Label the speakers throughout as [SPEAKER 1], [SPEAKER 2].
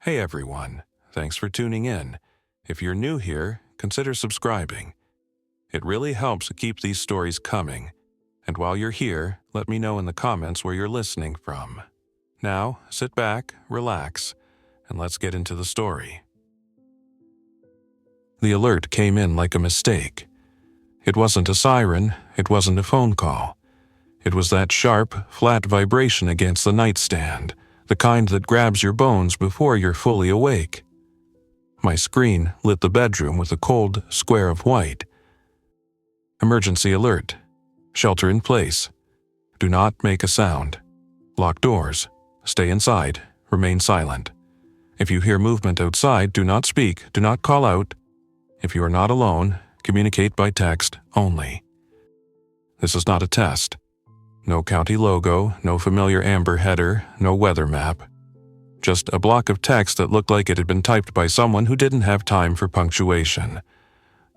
[SPEAKER 1] Hey everyone, thanks for tuning in. If you're new here, consider subscribing. It really helps keep these stories coming. And while you're here, let me know in the comments where you're listening from. Now, sit back, relax, and let's get into the story. The alert came in like a mistake. It wasn't a siren, it wasn't a phone call. It was that sharp, flat vibration against the nightstand, the kind that grabs your bones before you're fully awake. My screen lit the bedroom with a cold square of white. Emergency alert. Shelter in place. Do not make a sound. Lock doors. Stay inside. Remain silent. If you hear movement outside, do not speak, do not call out. If you are not alone, communicate by text only. This is not a test. No county logo, no familiar amber header, no weather map. Just a block of text that looked like it had been typed by someone who didn't have time for punctuation.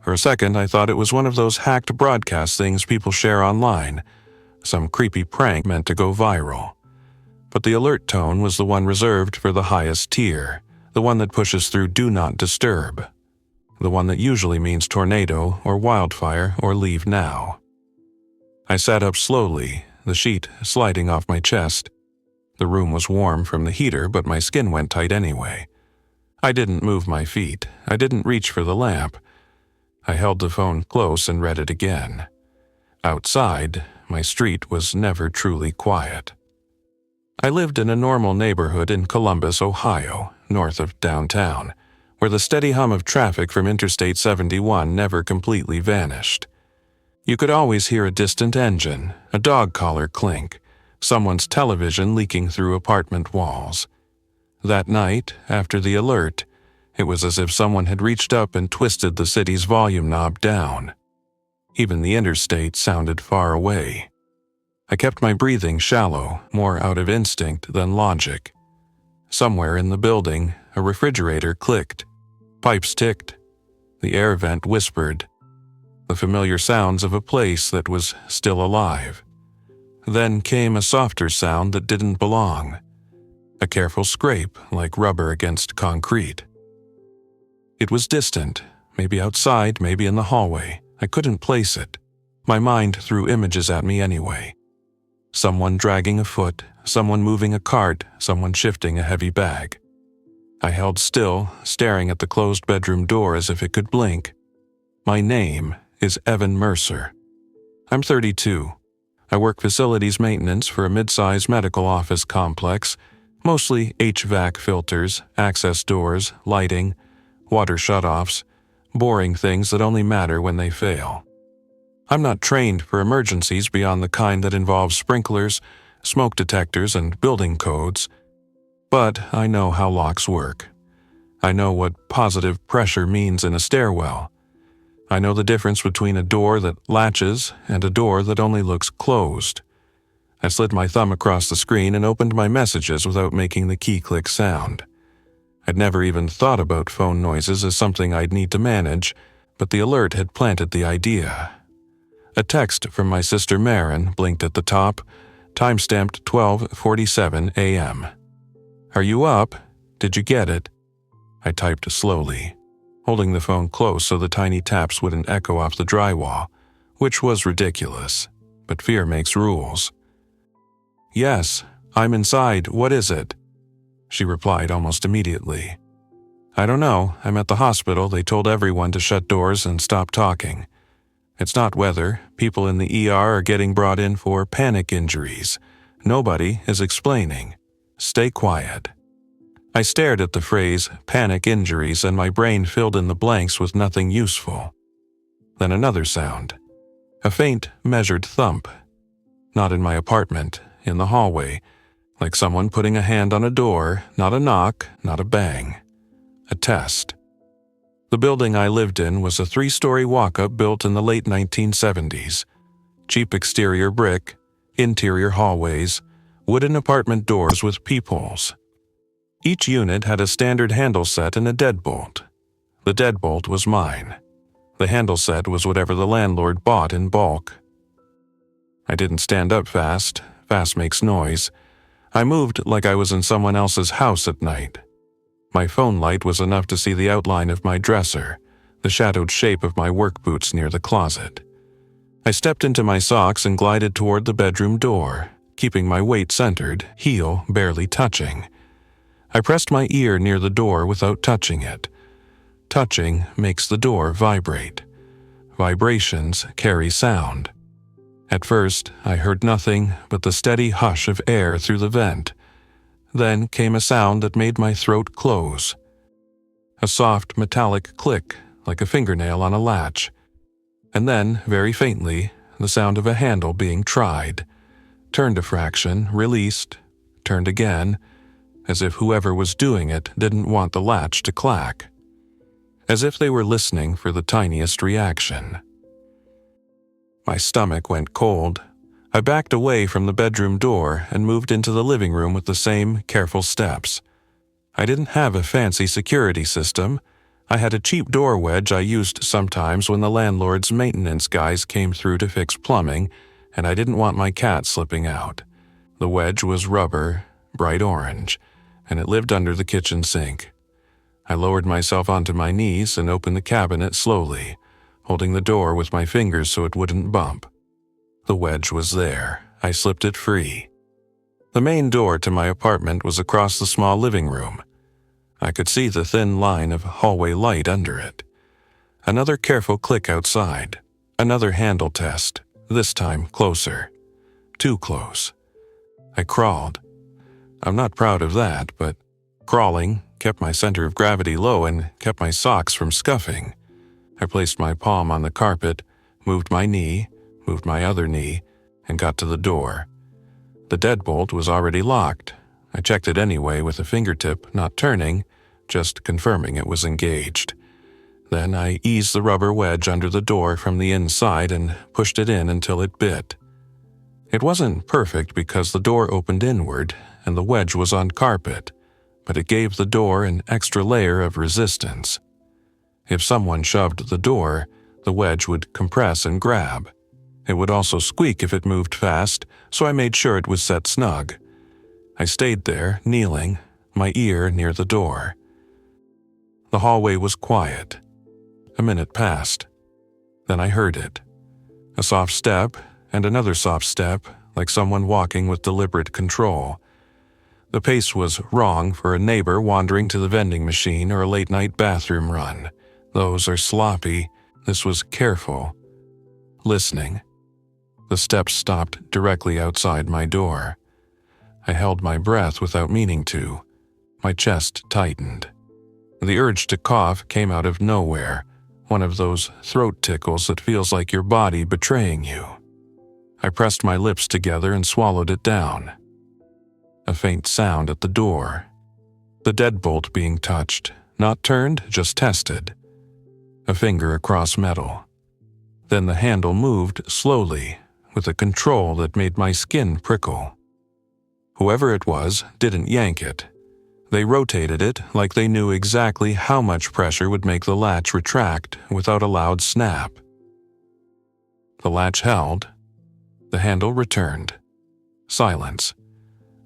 [SPEAKER 1] For a second, I thought it was one of those hacked broadcast things people share online, some creepy prank meant to go viral. But the alert tone was the one reserved for the highest tier, the one that pushes through do not disturb, the one that usually means tornado or wildfire or leave now. I sat up slowly, the sheet sliding off my chest. The room was warm from the heater, but my skin went tight anyway. I didn't move my feet. I didn't reach for the lamp. I held the phone close and read it again. Outside, my street was never truly quiet. I lived in a normal neighborhood in Columbus, Ohio, north of downtown, where the steady hum of traffic from Interstate 71 never completely vanished. You could always hear a distant engine, a dog collar clink, someone's television leaking through apartment walls. That night, after the alert, it was as if someone had reached up and twisted the city's volume knob down. Even the interstate sounded far away. I kept my breathing shallow, more out of instinct than logic. Somewhere in the building, a refrigerator clicked. Pipes ticked. The air vent whispered. The familiar sounds of a place that was still alive. Then came a softer sound that didn't belong. A careful scrape, like rubber against concrete. It was distant, maybe outside, maybe in the hallway. I couldn't place it. My mind threw images at me anyway. Someone dragging a foot, someone moving a cart, someone shifting a heavy bag. I held still, staring at the closed bedroom door as if it could blink. My name is Evan Mercer. I'm 32. I work facilities maintenance for a mid-size medical office complex, mostly HVAC filters, access doors, lighting, water shutoffs, boring things that only matter when they fail. I'm not trained for emergencies beyond the kind that involves sprinklers, smoke detectors, and building codes, but I know how locks work. I know what positive pressure means in a stairwell. I know the difference between a door that latches and a door that only looks closed. I slid my thumb across the screen and opened my messages without making the key click sound. I'd never even thought about phone noises as something I'd need to manage, but the alert had planted the idea. A text from my sister Marin blinked at the top, time-stamped 12:47 a.m. "Are you up? Did you get it?" I typed slowly, holding the phone close so the tiny taps wouldn't echo off the drywall, which was ridiculous, but fear makes rules. "Yes, I'm inside. What is it?" She replied almost immediately. "I don't know. I'm at the hospital. They told everyone to shut doors and stop talking. It's not weather. People in the ER are getting brought in for panic injuries. Nobody is explaining. Stay quiet." I stared at the phrase panic injuries and my brain filled in the blanks with nothing useful. Then another sound. A faint, measured thump. Not in my apartment, in the hallway, like someone putting a hand on a door, not a knock, not a bang. A test. The building I lived in was a 3-story walk-up built in the late 1970s. Cheap exterior brick, interior hallways, wooden apartment doors with peepholes. Each unit had a standard handle set and a deadbolt. The deadbolt was mine. The handle set was whatever the landlord bought in bulk. I didn't stand up fast. Fast makes noise. I moved like I was in someone else's house at night. My phone light was enough to see the outline of my dresser, the shadowed shape of my work boots near the closet. I stepped into my socks and glided toward the bedroom door, keeping my weight centered, heel barely touching. I pressed my ear near the door without touching it. Touching makes the door vibrate. Vibrations carry sound. At first, I heard nothing but the steady hush of air through the vent. Then came a sound that made my throat close. A soft metallic click, like a fingernail on a latch. And then, very faintly, the sound of a handle being tried. Turned a fraction, released, turned again, as if whoever was doing it didn't want the latch to clack. As if they were listening for the tiniest reaction. My stomach went cold. I backed away from the bedroom door and moved into the living room with the same careful steps. I didn't have a fancy security system. I had a cheap door wedge I used sometimes when the landlord's maintenance guys came through to fix plumbing, and I didn't want my cat slipping out. The wedge was rubber, bright orange, and it lived under the kitchen sink. I lowered myself onto my knees and opened the cabinet slowly, holding the door with my fingers so it wouldn't bump. The wedge was there. I slipped it free. The main door to my apartment was across the small living room. I could see the thin line of hallway light under it. Another careful click outside. Another handle test, this time closer. Too close. I crawled. I'm not proud of that, but crawling kept my center of gravity low and kept my socks from scuffing. I placed my palm on the carpet, moved my knee, moved my other knee, and got to the door. The deadbolt was already locked. I checked it anyway with a fingertip, not turning, just confirming it was engaged. Then I eased the rubber wedge under the door from the inside and pushed it in until it bit. It wasn't perfect because the door opened inward and the wedge was on carpet, but it gave the door an extra layer of resistance. If someone shoved the door, the wedge would compress and grab. It would also squeak if it moved fast, so I made sure it was set snug. I stayed there, kneeling, my ear near the door. The hallway was quiet. A minute passed. Then I heard it. A soft step and another soft step, like someone walking with deliberate control. The pace was wrong for a neighbor wandering to the vending machine or a late-night bathroom run. Those are sloppy. This was careful. Listening. The steps stopped directly outside my door. I held my breath without meaning to. My chest tightened. The urge to cough came out of nowhere, one of those throat tickles that feels like your body betraying you. I pressed my lips together and swallowed it down. A faint sound at the door. The deadbolt being touched, not turned, just tested. A finger across metal. Then the handle moved slowly, with a control that made my skin prickle. Whoever it was didn't yank it. They rotated it like they knew exactly how much pressure would make the latch retract without a loud snap. The latch held. The handle returned. Silence.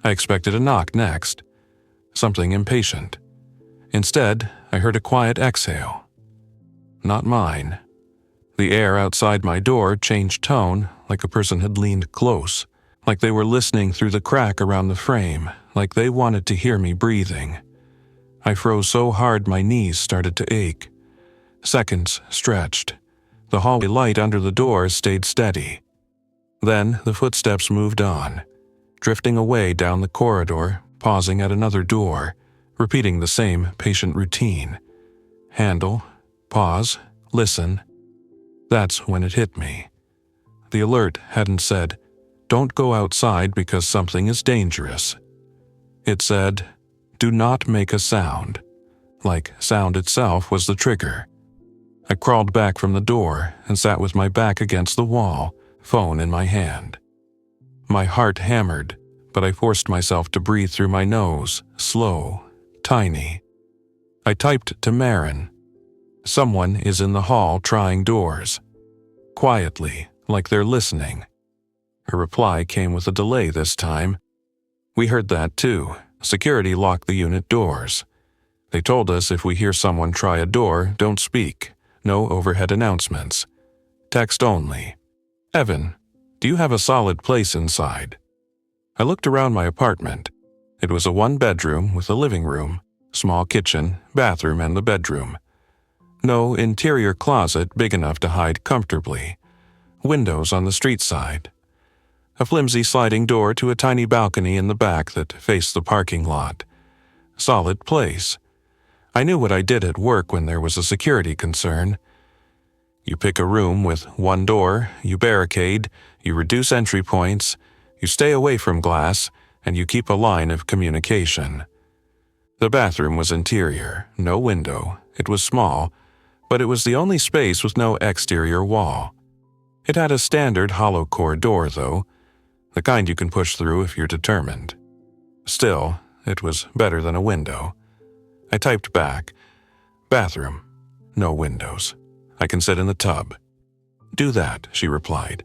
[SPEAKER 1] I expected a knock next. Something impatient. Instead, I heard a quiet exhale. Not mine. The air outside my door changed tone, like a person had leaned close, like they were listening through the crack around the frame, like they wanted to hear me breathing. I froze so hard my knees started to ache. Seconds stretched. The hallway light under the door stayed steady. Then the footsteps moved on, drifting away down the corridor, pausing at another door, repeating the same patient routine. Handle, pause, listen. That's when it hit me. The alert hadn't said, "Don't go outside because something is dangerous." It said, "Do not make a sound," like sound itself was the trigger. I crawled back from the door and sat with my back against the wall, phone in my hand. My heart hammered, but I forced myself to breathe through my nose, slow, tiny. I typed to Marin. Someone is in the hall trying doors. Quietly, like they're listening. Her reply came with a delay this time. We heard that too. Security locked the unit doors. They told us if we hear someone try a door, don't speak. No overhead announcements. Text only. Evan, do you have a solid place inside? I looked around my apartment. It was a one-bedroom with a living room, small kitchen, bathroom, and the bedroom. No interior closet big enough to hide comfortably. Windows on the street side. A flimsy sliding door to a tiny balcony in the back that faced the parking lot. Solid place. I knew what I did at work when there was a security concern. You pick a room with one door, you barricade, you reduce entry points, you stay away from glass, and you keep a line of communication. The bathroom was interior, no window. It was small, but it was the only space with no exterior wall. It had a standard hollow core door, though, the kind you can push through if you're determined. Still, it was better than a window. I typed back, bathroom, no windows. I can sit in the tub. Do that, she replied.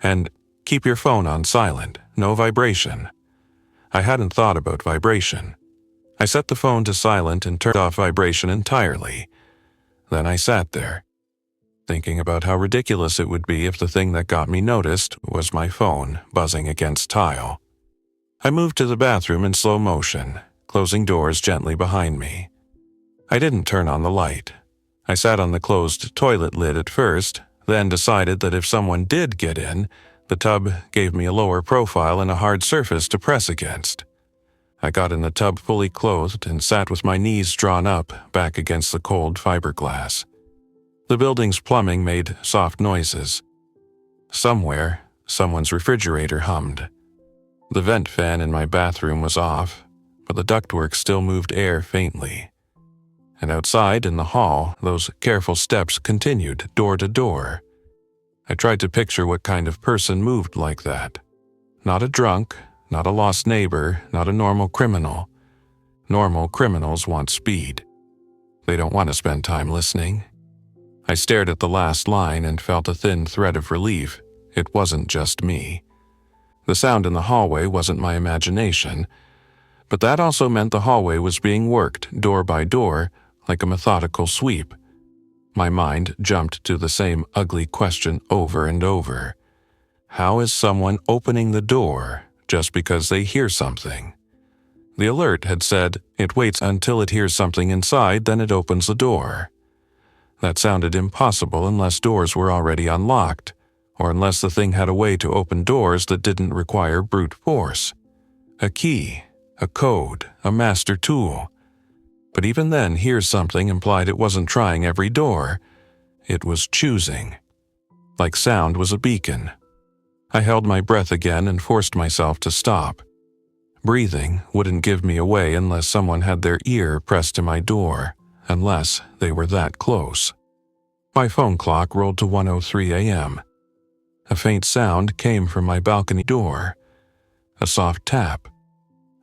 [SPEAKER 1] And keep your phone on silent, no vibration. I hadn't thought about vibration. I set the phone to silent and turned off vibration entirely. Then I sat there, thinking about how ridiculous it would be if the thing that got me noticed was my phone buzzing against tile. I moved to the bathroom in slow motion, closing doors gently behind me. I didn't turn on the light. I sat on the closed toilet lid at first, then decided that if someone did get in, the tub gave me a lower profile and a hard surface to press against. I got in the tub fully clothed and sat with my knees drawn up back against the cold fiberglass. The building's plumbing made soft noises. Somewhere, someone's refrigerator hummed. The vent fan in my bathroom was off, but the ductwork still moved air faintly. And outside in the hall, those careful steps continued door to door. I tried to picture what kind of person moved like that. Not a drunk, not a lost neighbor, not a normal criminal. Normal criminals want speed. They don't want to spend time listening. I stared at the last line and felt a thin thread of relief. It wasn't just me. The sound in the hallway wasn't my imagination, but that also meant the hallway was being worked door by door like a methodical sweep. My mind jumped to the same ugly question over and over. How is someone opening the door just because they hear something? The alert had said it waits until it hears something inside, then it opens the door. That sounded impossible unless doors were already unlocked, or unless the thing had a way to open doors that didn't require brute force. A key, a code, a master tool. But even then, here's something implied it wasn't trying every door. It was choosing. Like sound was a beacon. I held my breath again and forced myself to stop. Breathing wouldn't give me away unless someone had their ear pressed to my door, unless they were that close. My phone clock rolled to 1:03 a.m. A faint sound came from my balcony door. A soft tap.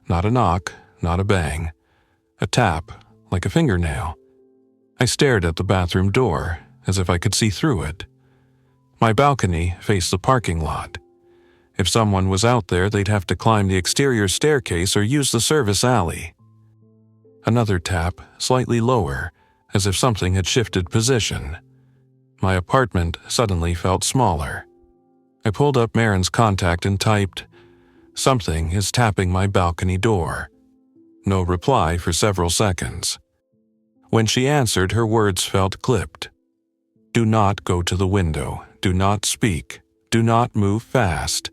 [SPEAKER 1] Not a knock, not a bang. A tap, like a fingernail. I stared at the bathroom door, as if I could see through it. My balcony faced the parking lot. If someone was out there, they'd have to climb the exterior staircase or use the service alley. Another tap, slightly lower, as if something had shifted position. My apartment suddenly felt smaller. I pulled up Marin's contact and typed, "Something is tapping my balcony door." No reply for several seconds. When she answered, her words felt clipped. "Do not go to the window. Do not speak. Do not move fast.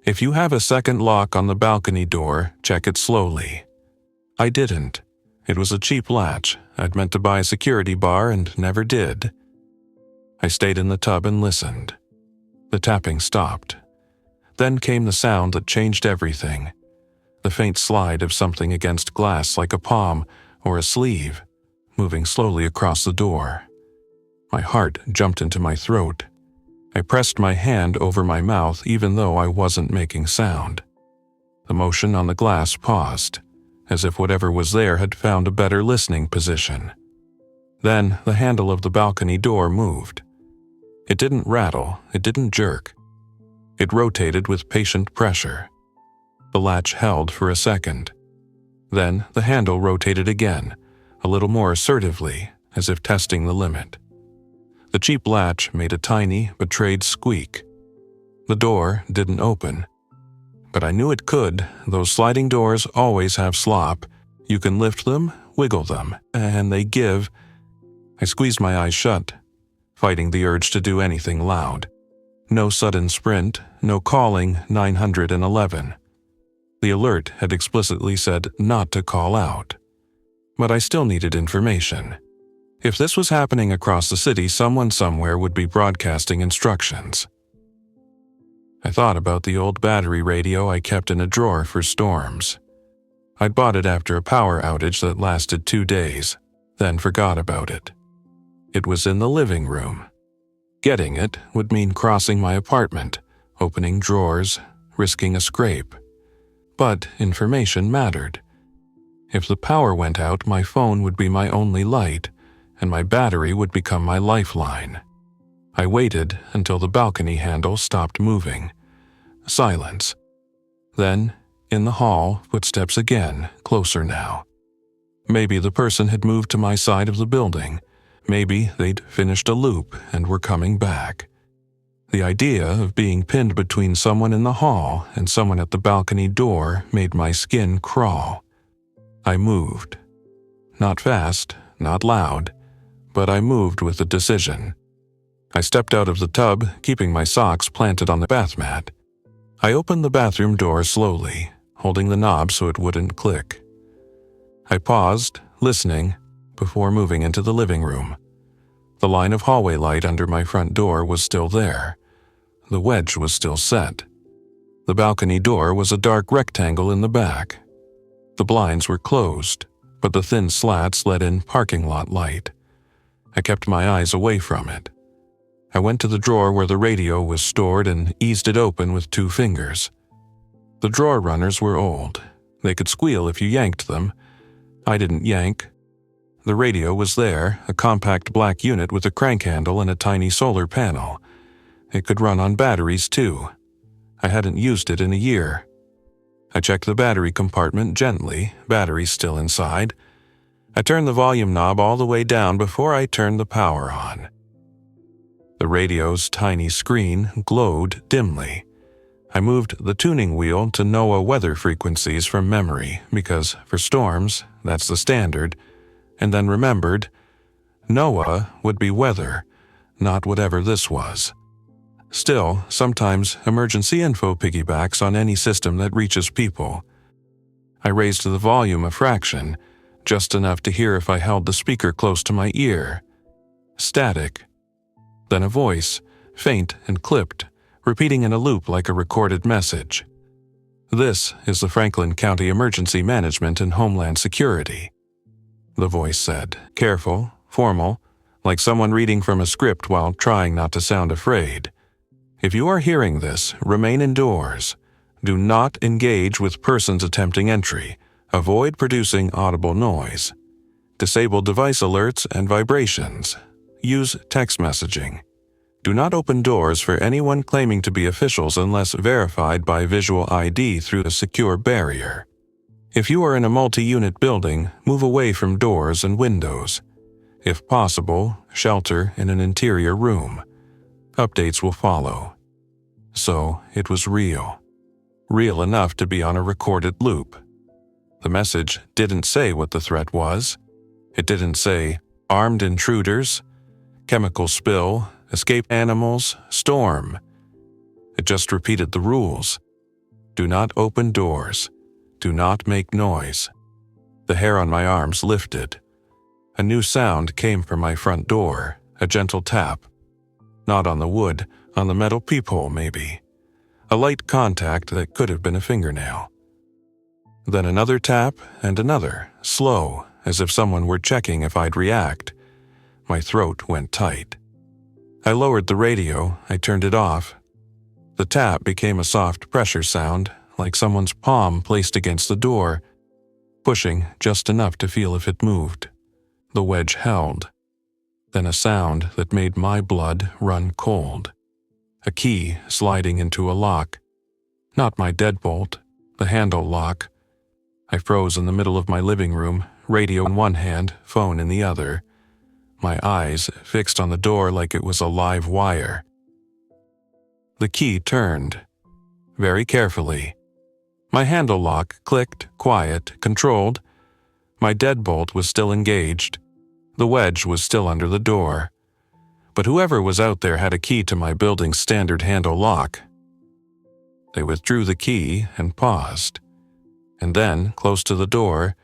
[SPEAKER 1] If you have a second lock on the balcony door, check it slowly." I didn't. It was a cheap latch. I'd meant to buy a security bar and never did. I stayed in the tub and listened. The tapping stopped. Then came the sound that changed everything. The faint slide of something against glass like a palm or a sleeve, moving slowly across the door. My heart jumped into my throat. I pressed my hand over my mouth even though I wasn't making sound. The motion on the glass paused, as if whatever was there had found a better listening position. Then the handle of the balcony door moved. It didn't rattle, it didn't jerk. It rotated with patient pressure. The latch held for a second. Then the handle rotated again, a little more assertively, as if testing the limit. The cheap latch made a tiny, betrayed squeak. The door didn't open. But I knew it could. Those sliding doors always have slop. You can lift them, wiggle them, and they give. I squeezed my eyes shut, fighting the urge to do anything loud. No sudden sprint, no calling 911. The alert had explicitly said not to call out. But I still needed information. If this was happening across the city, someone somewhere would be broadcasting instructions. I thought about the old battery radio I kept in a drawer for storms. I'd bought it after a power outage that lasted 2 days, then forgot about it. It was in the living room. Getting it would mean crossing my apartment, opening drawers, risking a scrape. But information mattered. If the power went out, my phone would be my only light, and my battery would become my lifeline. I waited until the balcony handle stopped moving. Silence. Then, in the hall, footsteps again, closer now. Maybe the person had moved to my side of the building. Maybe they'd finished a loop and were coming back. The idea of being pinned between someone in the hall and someone at the balcony door made my skin crawl. I moved. Not fast, not loud, but I moved with a decision. I stepped out of the tub, keeping my socks planted on the bath mat. I opened the bathroom door slowly, holding the knob so it wouldn't click. I paused, listening, before moving into the living room. The line of hallway light under my front door was still there. The wedge was still set. The balcony door was a dark rectangle in the back. The blinds were closed, but the thin slats let in parking lot light. I kept my eyes away from it. I went to the drawer where the radio was stored and eased it open with 2 fingers. The drawer runners were old. They could squeal if you yanked them. I didn't yank. The radio was there, a compact black unit with a crank handle and a tiny solar panel. It could run on batteries too. I hadn't used it in a year. I checked the battery compartment gently, batteries still inside. I turned the volume knob all the way down before I turned the power on. The radio's tiny screen glowed dimly. I moved the tuning wheel to NOAA weather frequencies from memory because, for storms, that's the standard, and then remembered, NOAA would be weather, not whatever this was. Still, sometimes emergency info piggybacks on any system that reaches people. I raised the volume a fraction, just enough to hear if I held the speaker close to my ear. Static. Then a voice, faint and clipped, repeating in a loop like a recorded message. "This is the Franklin County Emergency Management and Homeland Security," the voice said, careful, formal, like someone reading from a script while trying not to sound afraid. "If you are hearing this, remain indoors. Do not engage with persons attempting entry. Avoid producing audible noise. Disable device alerts and vibrations. Use text messaging. Do not open doors for anyone claiming to be officials unless verified by visual ID through a secure barrier. If you are in a multi-unit building, move away from doors and windows. If possible, shelter in an interior room. Updates will follow." So it was real. Real enough to be on a recorded loop. The message didn't say what the threat was. It didn't say, "armed intruders," "chemical spill," "escape animals," "storm." It just repeated the rules. Do not open doors. Do not make noise. The hair on my arms lifted. A new sound came from my front door, a gentle tap. Not on the wood, on the metal peephole maybe. A light contact that could have been a fingernail. Then another tap and another, slow, as if someone were checking if I'd react. My throat went tight. I lowered the radio, I turned it off. The tap became a soft pressure sound, like someone's palm placed against the door, pushing just enough to feel if it moved. The wedge held. Then a sound that made my blood run cold. A key sliding into a lock. Not my deadbolt, the handle lock. I froze in the middle of my living room, radio in one hand, phone in the other. My eyes fixed on the door like it was a live wire. The key turned. Very carefully. My handle lock clicked, quiet, controlled. My deadbolt was still engaged. The wedge was still under the door. But whoever was out there had a key to my building's standard handle lock. They withdrew the key and paused. And then, close to the door,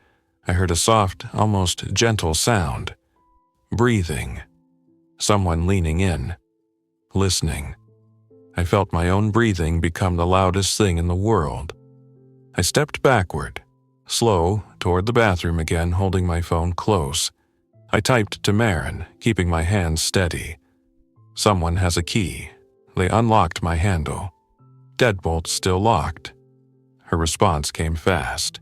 [SPEAKER 1] I heard a soft, almost gentle sound. Breathing. Someone leaning in. Listening. I felt my own breathing become the loudest thing in the world. I stepped backward, slow, toward the bathroom again, holding my phone close. I typed to Marin, keeping my hands steady. Someone has a key. They unlocked my handle. Deadbolt still locked. Her response came fast.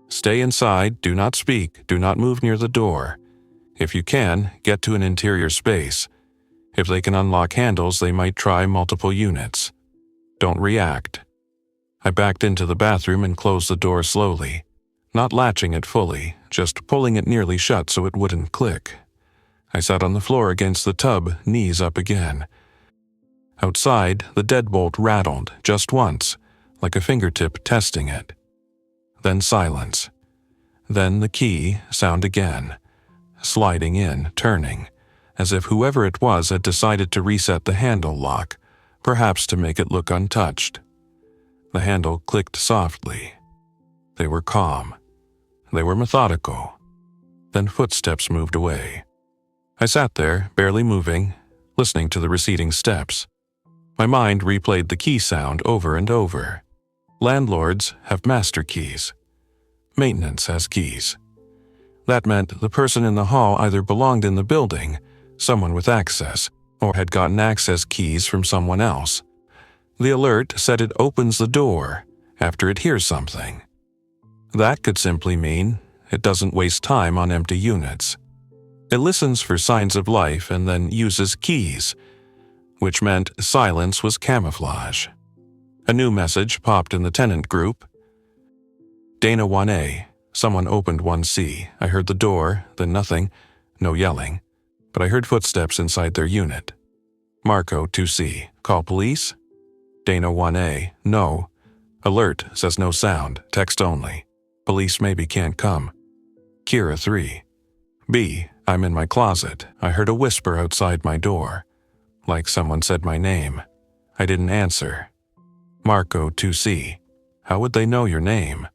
[SPEAKER 1] Stay inside, do not speak, do not move near the door. If you can, get to an interior space. If they can unlock handles, they might try multiple units. Don't react. I backed into the bathroom and closed the door slowly, not latching it fully, just pulling it nearly shut so it wouldn't click. I sat on the floor against the tub, knees up again. Outside, the deadbolt rattled just once, like a fingertip testing it. Then silence. Then the key sound again, sliding in, turning, as if whoever it was had decided to reset the handle lock, perhaps to make it look untouched. The handle clicked softly. They were calm. They were methodical. Then footsteps moved away. I sat there, barely moving, listening to the receding steps. My mind replayed the key sound over and over. Landlords have master keys. Maintenance has keys. That meant the person in the hall either belonged in the building, someone with access, or had gotten access keys from someone else. The alert said it opens the door after it hears something. That could simply mean it doesn't waste time on empty units. It listens for signs of life and then uses keys, which meant silence was camouflage. A new message popped in the tenant group. Dana 1A. Someone opened 1C. I heard the door, then nothing, no yelling, but I heard footsteps inside their unit. Marco 2C. Call police? Dana 1A. No. Alert says no sound, text only. Police maybe can't come. Kira 3. B. I'm in my closet. I heard a whisper outside my door. Like someone said my name. I didn't answer. Marco 2C. How would they know your name?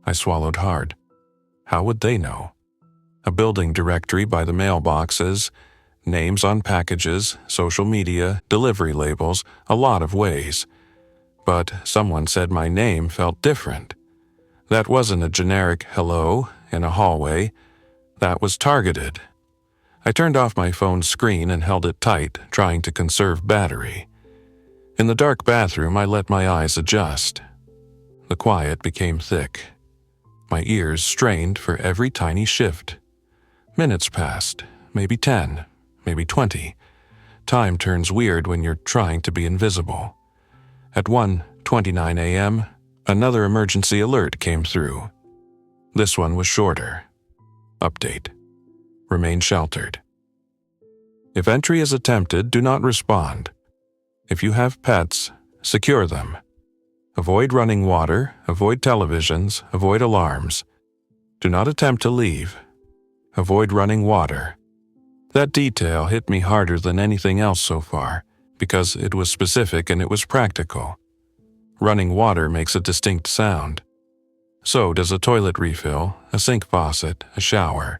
[SPEAKER 1] I swallowed hard. How would they know? A building directory by the mailboxes, names on packages, social media, delivery labels, a lot of ways. But someone said my name felt different. That wasn't a generic hello in a hallway. That was targeted. I turned off my phone's screen and held it tight, trying to conserve battery. In the dark bathroom, I let my eyes adjust. The quiet became thick. My ears strained for every tiny shift. Minutes passed, maybe 10, maybe 20. Time turns weird when you're trying to be invisible. At 1:29 a.m., another emergency alert came through. This one was shorter. Update. Remain sheltered. If entry is attempted, do not respond. If you have pets, secure them. Avoid running water, avoid televisions, avoid alarms. Do not attempt to leave. Avoid running water. That detail hit me harder than anything else so far, because it was specific and it was practical. Running water makes a distinct sound. So does a toilet refill, a sink faucet, a shower.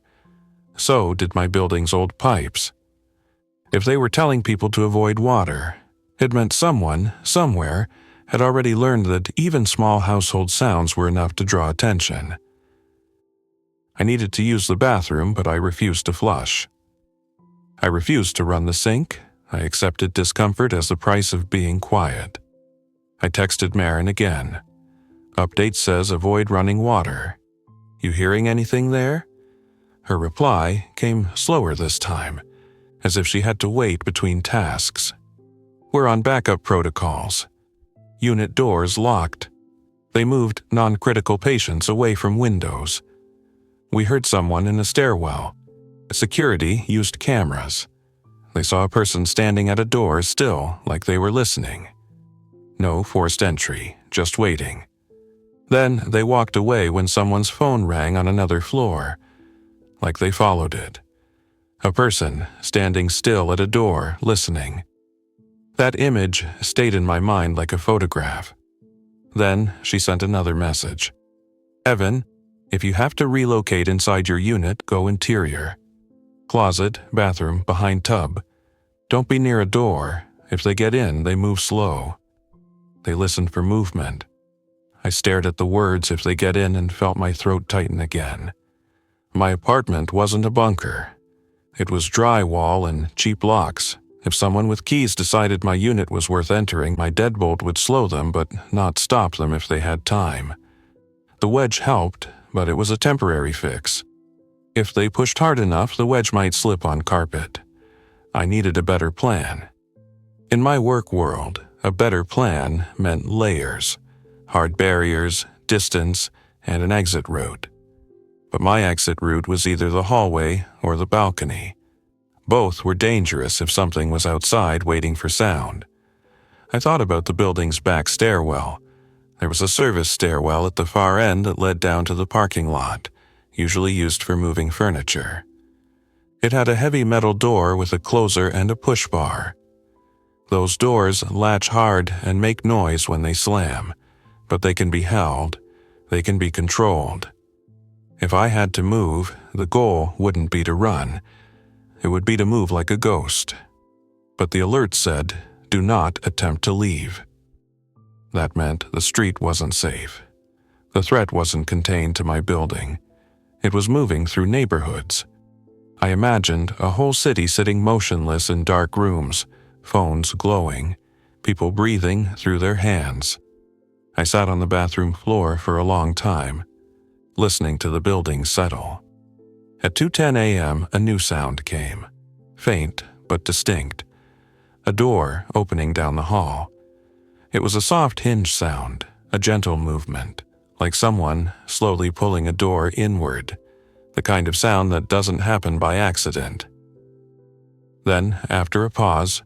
[SPEAKER 1] So did my building's old pipes. If they were telling people to avoid water, it meant someone, somewhere, had already learned that even small household sounds were enough to draw attention. I needed to use the bathroom, but I refused to flush. I refused to run the sink. I accepted discomfort as the price of being quiet. I texted Marin again. Update says avoid running water. You hearing anything there? Her reply came slower this time, as if she had to wait between tasks. We're on backup protocols. Unit doors locked. They moved non-critical patients away from windows. We heard someone in a stairwell. Security used cameras. They saw a person standing at a door still, like they were listening. No forced entry, just waiting. Then they walked away when someone's phone rang on another floor, like they followed it. A person standing still at a door, listening. That image stayed in my mind like a photograph. Then she sent another message. Evan, if you have to relocate inside your unit, go interior. Closet, bathroom, behind tub. Don't be near a door. If they get in, they move slow. They listened for movement. I stared at the words "if they get in" and felt my throat tighten again. My apartment wasn't a bunker. It was drywall and cheap locks. If someone with keys decided my unit was worth entering, my deadbolt would slow them but not stop them if they had time. The wedge helped, but it was a temporary fix. If they pushed hard enough, the wedge might slip on carpet. I needed a better plan. In my work world, a better plan meant layers, hard barriers, distance, and an exit route. But my exit route was either the hallway or the balcony. Both were dangerous if something was outside waiting for sound. I thought about the building's back stairwell. There was a service stairwell at the far end that led down to the parking lot, usually used for moving furniture. It had a heavy metal door with a closer and a push bar. Those doors latch hard and make noise when they slam, but they can be held, they can be controlled. If I had to move, the goal wouldn't be to run. It would be to move like a ghost. But the alert said, "Do not attempt to leave." That meant the street wasn't safe. The threat wasn't contained to my building. It was moving through neighborhoods. I imagined a whole city sitting motionless in dark rooms, phones glowing, people breathing through their hands. I sat on the bathroom floor for a long time, listening to the building settle. At 2:10 a.m., a new sound came, faint but distinct. A door opening down the hall. It was a soft hinge sound, a gentle movement, like someone slowly pulling a door inward, the kind of sound that doesn't happen by accident. Then, after a pause,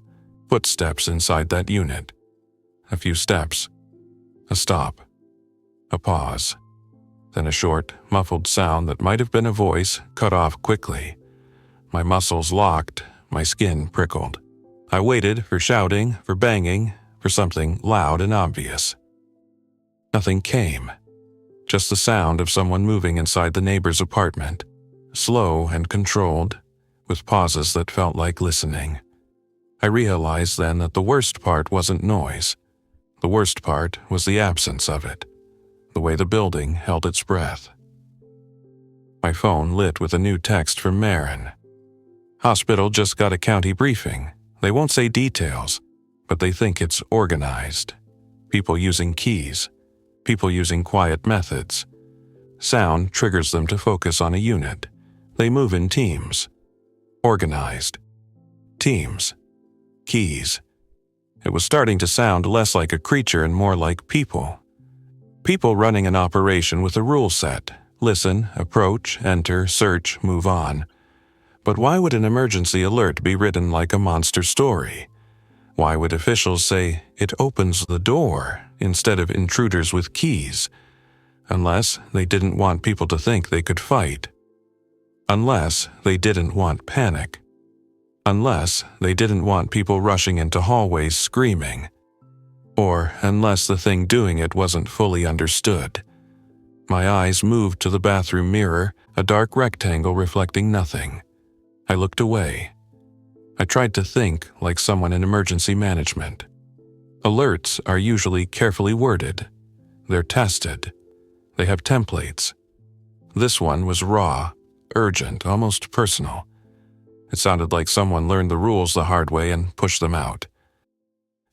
[SPEAKER 1] footsteps inside that unit. A few steps. A stop. A pause. Then a short, muffled sound that might have been a voice cut off quickly. My muscles locked, my skin prickled. I waited for shouting, for banging, for something loud and obvious. Nothing came. Just the sound of someone moving inside the neighbor's apartment, slow and controlled, with pauses that felt like listening. I realized then that the worst part wasn't noise. The worst part was the absence of it, the way the building held its breath. My phone lit with a new text from Marin. Hospital just got a county briefing. They won't say details, but they think it's organized. People using keys. People using quiet methods. Sound triggers them to focus on a unit. They move in teams. Organized. Teams. Keys. It was starting to sound less like a creature and more like people. People running an operation with a rule set. Listen, approach, enter, search, move on. But why would an emergency alert be written like a monster story? Why would officials say, "It opens the door," instead of "intruders with keys"? Unless they didn't want people to think they could fight. Unless they didn't want panic. Unless they didn't want people rushing into hallways screaming. Or unless the thing doing it wasn't fully understood. My eyes moved to the bathroom mirror, a dark rectangle reflecting nothing. I looked away. I tried to think like someone in emergency management. Alerts are usually carefully worded. They're tested. They have templates. This one was raw, urgent, almost personal. It sounded like someone learned the rules the hard way and pushed them out.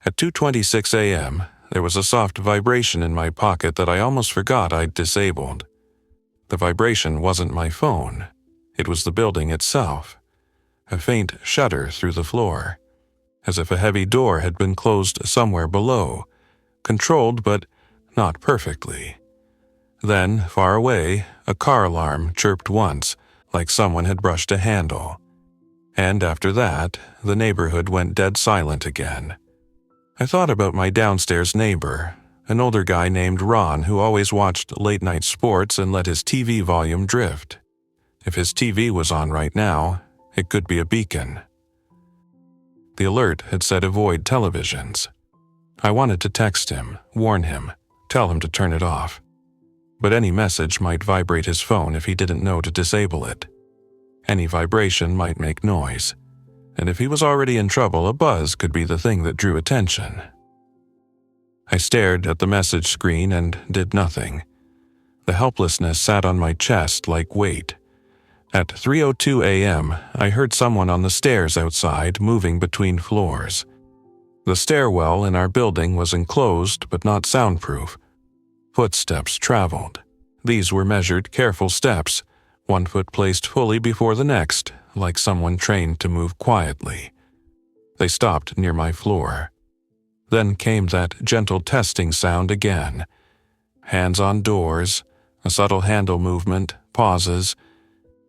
[SPEAKER 1] At 2:26 a.m., there was a soft vibration in my pocket that I almost forgot I'd disabled. The vibration wasn't my phone. It was the building itself. A faint shudder through the floor, as if a heavy door had been closed somewhere below, controlled but not perfectly. Then, far away, a car alarm chirped once, like someone had brushed a handle. And after that, the neighborhood went dead silent again. I thought about my downstairs neighbor, an older guy named Ron who always watched late-night sports and let his TV volume drift. If his TV was on right now, it could be a beacon. The alert had said avoid televisions. I wanted to text him, warn him, tell him to turn it off. But any message might vibrate his phone if he didn't know to disable it. Any vibration might make noise. And if he was already in trouble, a buzz could be the thing that drew attention. I stared at the message screen and did nothing. The helplessness sat on my chest like weight. At 3:02 a.m., I heard someone on the stairs outside moving between floors. The stairwell in our building was enclosed but not soundproof. Footsteps traveled. These were measured, careful steps, one foot placed fully before the next, like someone trained to move quietly. They stopped near my floor. Then came that gentle testing sound again. Hands on doors, a subtle handle movement, pauses.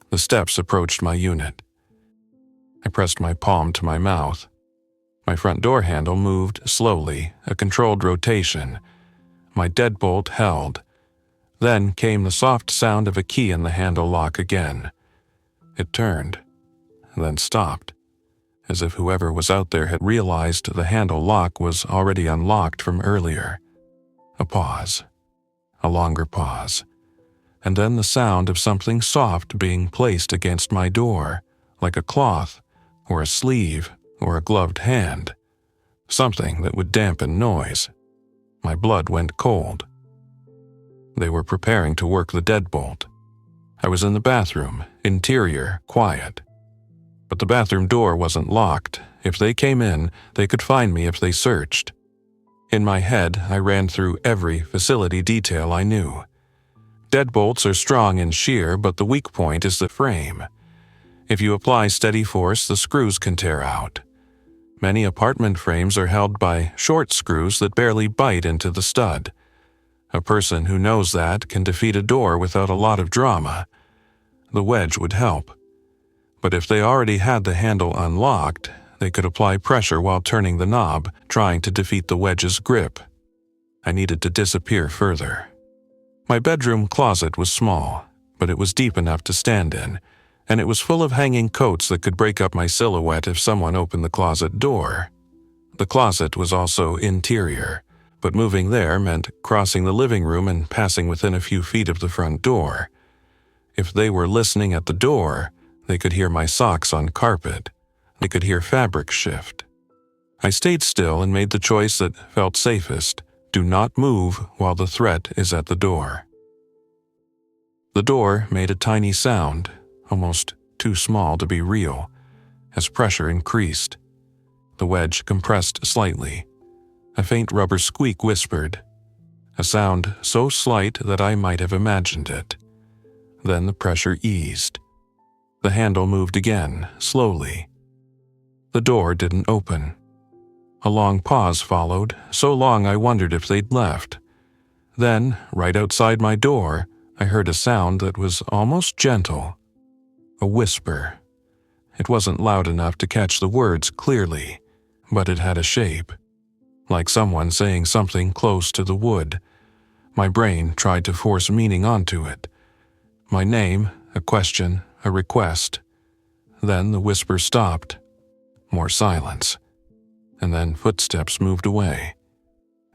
[SPEAKER 1] The steps approached my unit. I pressed my palm to my mouth. My front door handle moved slowly, a controlled rotation. My deadbolt held. Then came the soft sound of a key in the handle lock again. It turned, then stopped, as if whoever was out there had realized the handle lock was already unlocked from earlier. A pause. A longer pause. And then the sound of something soft being placed against my door, like a cloth, or a sleeve, or a gloved hand. Something that would dampen noise. My blood went cold. They were preparing to work the deadbolt. I was in the bathroom, interior, quiet. But the bathroom door wasn't locked. If they came in, they could find me if they searched. In my head, I ran through every facility detail I knew. Deadbolts are strong and sheer, but the weak point is the frame. If you apply steady force, the screws can tear out. Many apartment frames are held by short screws that barely bite into the stud. A person who knows that can defeat a door without a lot of drama. The wedge would help. But if they already had the handle unlocked, they could apply pressure while turning the knob, trying to defeat the wedge's grip. I needed to disappear further. My bedroom closet was small, but it was deep enough to stand in, and it was full of hanging coats that could break up my silhouette if someone opened the closet door. The closet was also interior, but moving there meant crossing the living room and passing within a few feet of the front door. If they were listening at the door, they could hear my socks on carpet. They could hear fabric shift. I stayed still and made the choice that felt safest. Do not move while the threat is at the door. The door made a tiny sound, almost too small to be real, as pressure increased. The wedge compressed slightly. A faint rubber squeak whispered, a sound so slight that I might have imagined it. Then the pressure eased. The handle moved again, slowly. The door didn't open. A long pause followed, so long I wondered if they'd left. Then, right outside my door, I heard a sound that was almost gentle. A whisper. It wasn't loud enough to catch the words clearly, but it had a shape. Like someone saying something close to the wood. My brain tried to force meaning onto it. My name, a question, a request. Then the whisper stopped. More silence. And then footsteps moved away.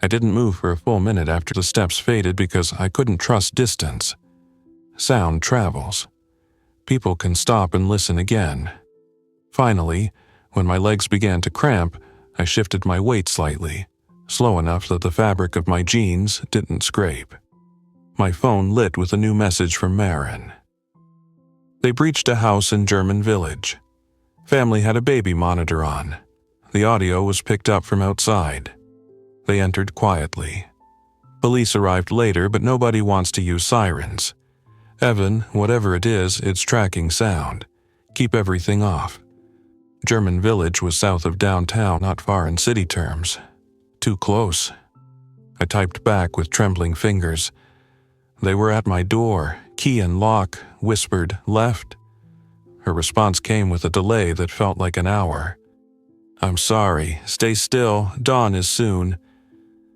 [SPEAKER 1] I didn't move for a full minute after the steps faded because I couldn't trust distance. Sound travels. People can stop and listen again. Finally, when my legs began to cramp, I shifted my weight slightly, slow enough that the fabric of my jeans didn't scrape. My phone lit with a new message from Marin. They breached a house in German Village. Family had a baby monitor on. The audio was picked up from outside. They entered quietly. Police arrived later, but nobody wants to use sirens. Evan, whatever it is, it's tracking sound. Keep everything off. German Village was south of downtown, not far in city terms. Too close. I typed back with trembling fingers. They were at my door, key and lock, whispered, "Left." Her response came with a delay that felt like an hour. "I'm sorry, stay still, dawn is soon.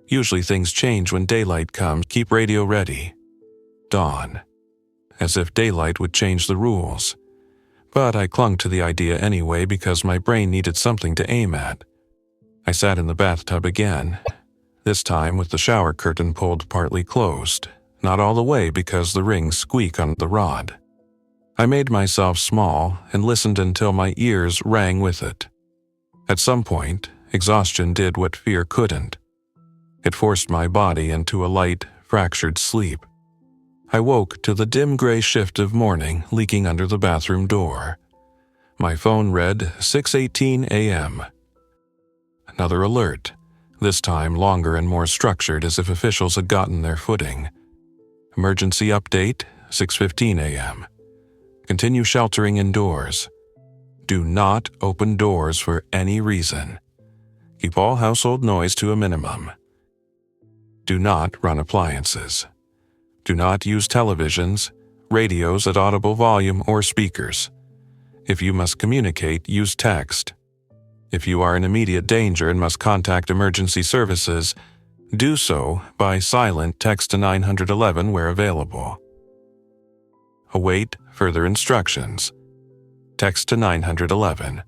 [SPEAKER 1] Usually things change when daylight comes, keep radio ready." Dawn. As if daylight would change the rules. But I clung to the idea anyway because my brain needed something to aim at. I sat in the bathtub again, this time with the shower curtain pulled partly closed, not all the way because the rings squeak on the rod. I made myself small and listened until my ears rang with it. At some point, exhaustion did what fear couldn't. It forced my body into a light, fractured sleep. I woke to the dim gray shift of morning leaking under the bathroom door. My phone read 6:18 a.m. Another alert, this time longer and more structured as if officials had gotten their footing. Emergency update, 6:15 a.m. Continue sheltering indoors. Do not open doors for any reason. Keep all household noise to a minimum. Do not run appliances. Do not use televisions, radios at audible volume, or speakers. If you must communicate, use text. If you are in immediate danger and must contact emergency services, do so by silent text to 911 where available. Await further instructions. Text to 911.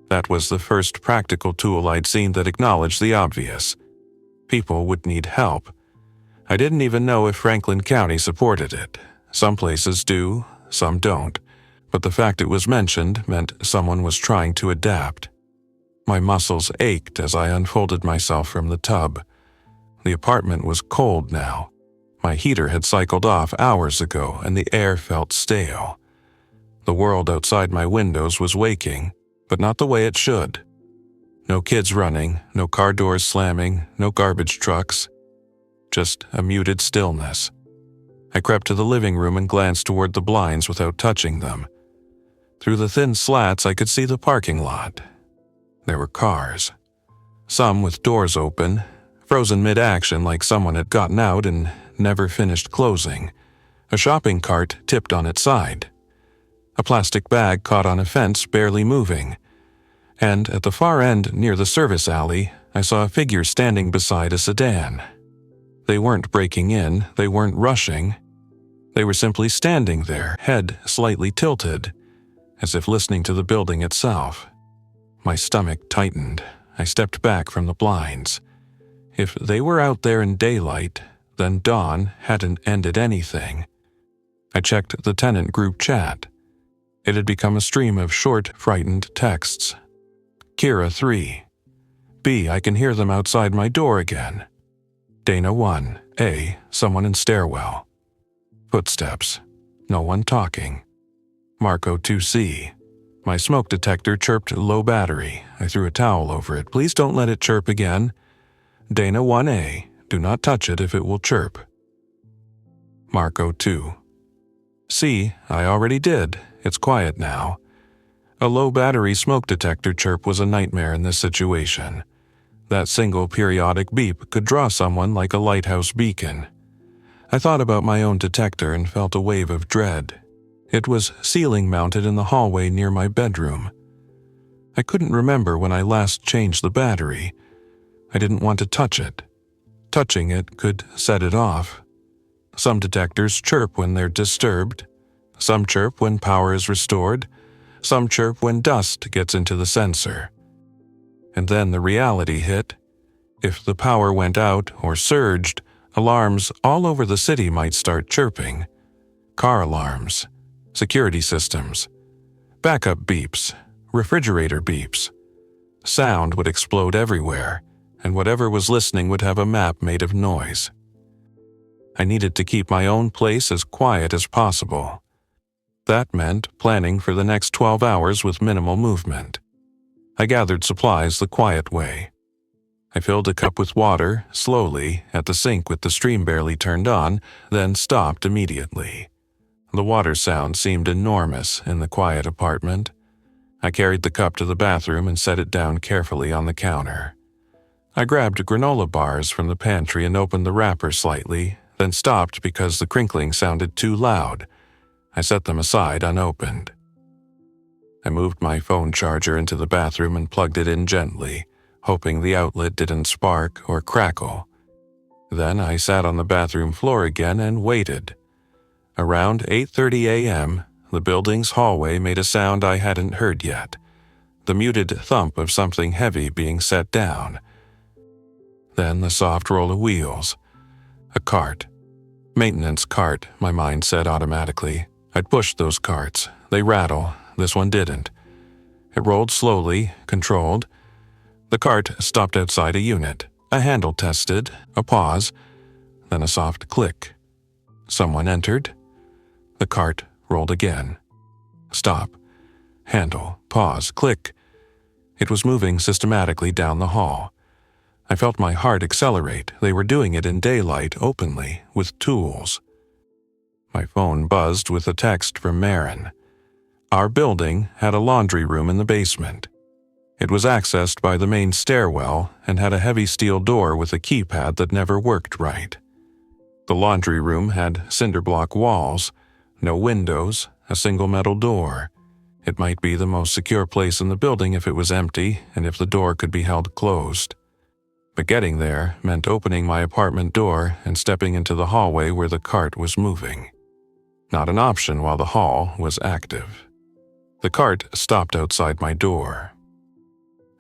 [SPEAKER 1] That was the first practical tool I'd seen that acknowledged the obvious. People would need help. I didn't even know if Franklin County supported it. Some places do, some don't. But the fact it was mentioned meant someone was trying to adapt. My muscles ached as I unfolded myself from the tub. The apartment was cold now. My heater had cycled off hours ago and the air felt stale. The world outside my windows was waking, but not the way it should. No kids running, no car doors slamming, no garbage trucks. Just a muted stillness. I crept to the living room and glanced toward the blinds without touching them. Through the thin slats, I could see the parking lot. There were cars. Some with doors open, frozen mid-action like someone had gotten out and never finished closing. A shopping cart tipped on its side. A plastic bag caught on a fence, barely moving. And at the far end, near the service alley, I saw a figure standing beside a sedan. They weren't breaking in, they weren't rushing. They were simply standing there, head slightly tilted, as if listening to the building itself. My stomach tightened. I stepped back from the blinds. If they were out there in daylight, then dawn hadn't ended anything. I checked the tenant group chat. It had become a stream of short, frightened texts. Kira 3. B. I can hear them outside my door again. Dana 1. A. Someone in stairwell. Footsteps. No one talking. Marco 2C. My smoke detector chirped low battery. I threw a towel over it. Please don't let it chirp again. Dana 1A. Do not touch it if it will chirp. Marco 2. C. I already did. It's quiet now. A low battery smoke detector chirp was a nightmare in this situation. That single periodic beep could draw someone like a lighthouse beacon. I thought about my own detector and felt a wave of dread. It was ceiling mounted in the hallway near my bedroom. I couldn't remember when I last changed the battery. I didn't want to touch it. Touching it could set it off. Some detectors chirp when they're disturbed. Some chirp when power is restored. Some chirp when dust gets into the sensor. And then the reality hit. If the power went out or surged, alarms all over the city might start chirping. Car alarms, security systems, backup beeps, refrigerator beeps. Sound would explode everywhere, and whatever was listening would have a map made of noise. I needed to keep my own place as quiet as possible. That meant planning for the next 12 hours with minimal movement. I gathered supplies the quiet way. I filled a cup with water, slowly, at the sink with the stream barely turned on, then stopped immediately. The water sound seemed enormous in the quiet apartment. I carried the cup to the bathroom and set it down carefully on the counter. I grabbed granola bars from the pantry and opened the wrapper slightly, then stopped because the crinkling sounded too loud. I set them aside unopened. I moved my phone charger into the bathroom and plugged it in gently, hoping the outlet didn't spark or crackle. Then I sat on the bathroom floor again and waited. Around 8:30 a.m., the building's hallway made a sound I hadn't heard yet, the muted thump of something heavy being set down. Then the soft roll of wheels. A cart. Maintenance cart, my mind said automatically. I'd pushed those carts. They rattle. This one didn't. It rolled slowly, controlled. The cart stopped outside a unit. A handle tested, a pause, then a soft click. Someone entered. The cart rolled again. Stop. Handle, pause, click. It was moving systematically down the hall. I felt my heart accelerate. They were doing it in daylight, openly, with tools. My phone buzzed with a text from Marin. Our building had a laundry room in the basement. It was accessed by the main stairwell and had a heavy steel door with a keypad that never worked right. The laundry room had cinder block walls, no windows, a single metal door. It might be the most secure place in the building if it was empty and if the door could be held closed. But getting there meant opening my apartment door and stepping into the hallway where the cart was moving. Not an option while the hall was active. The cart stopped outside my door.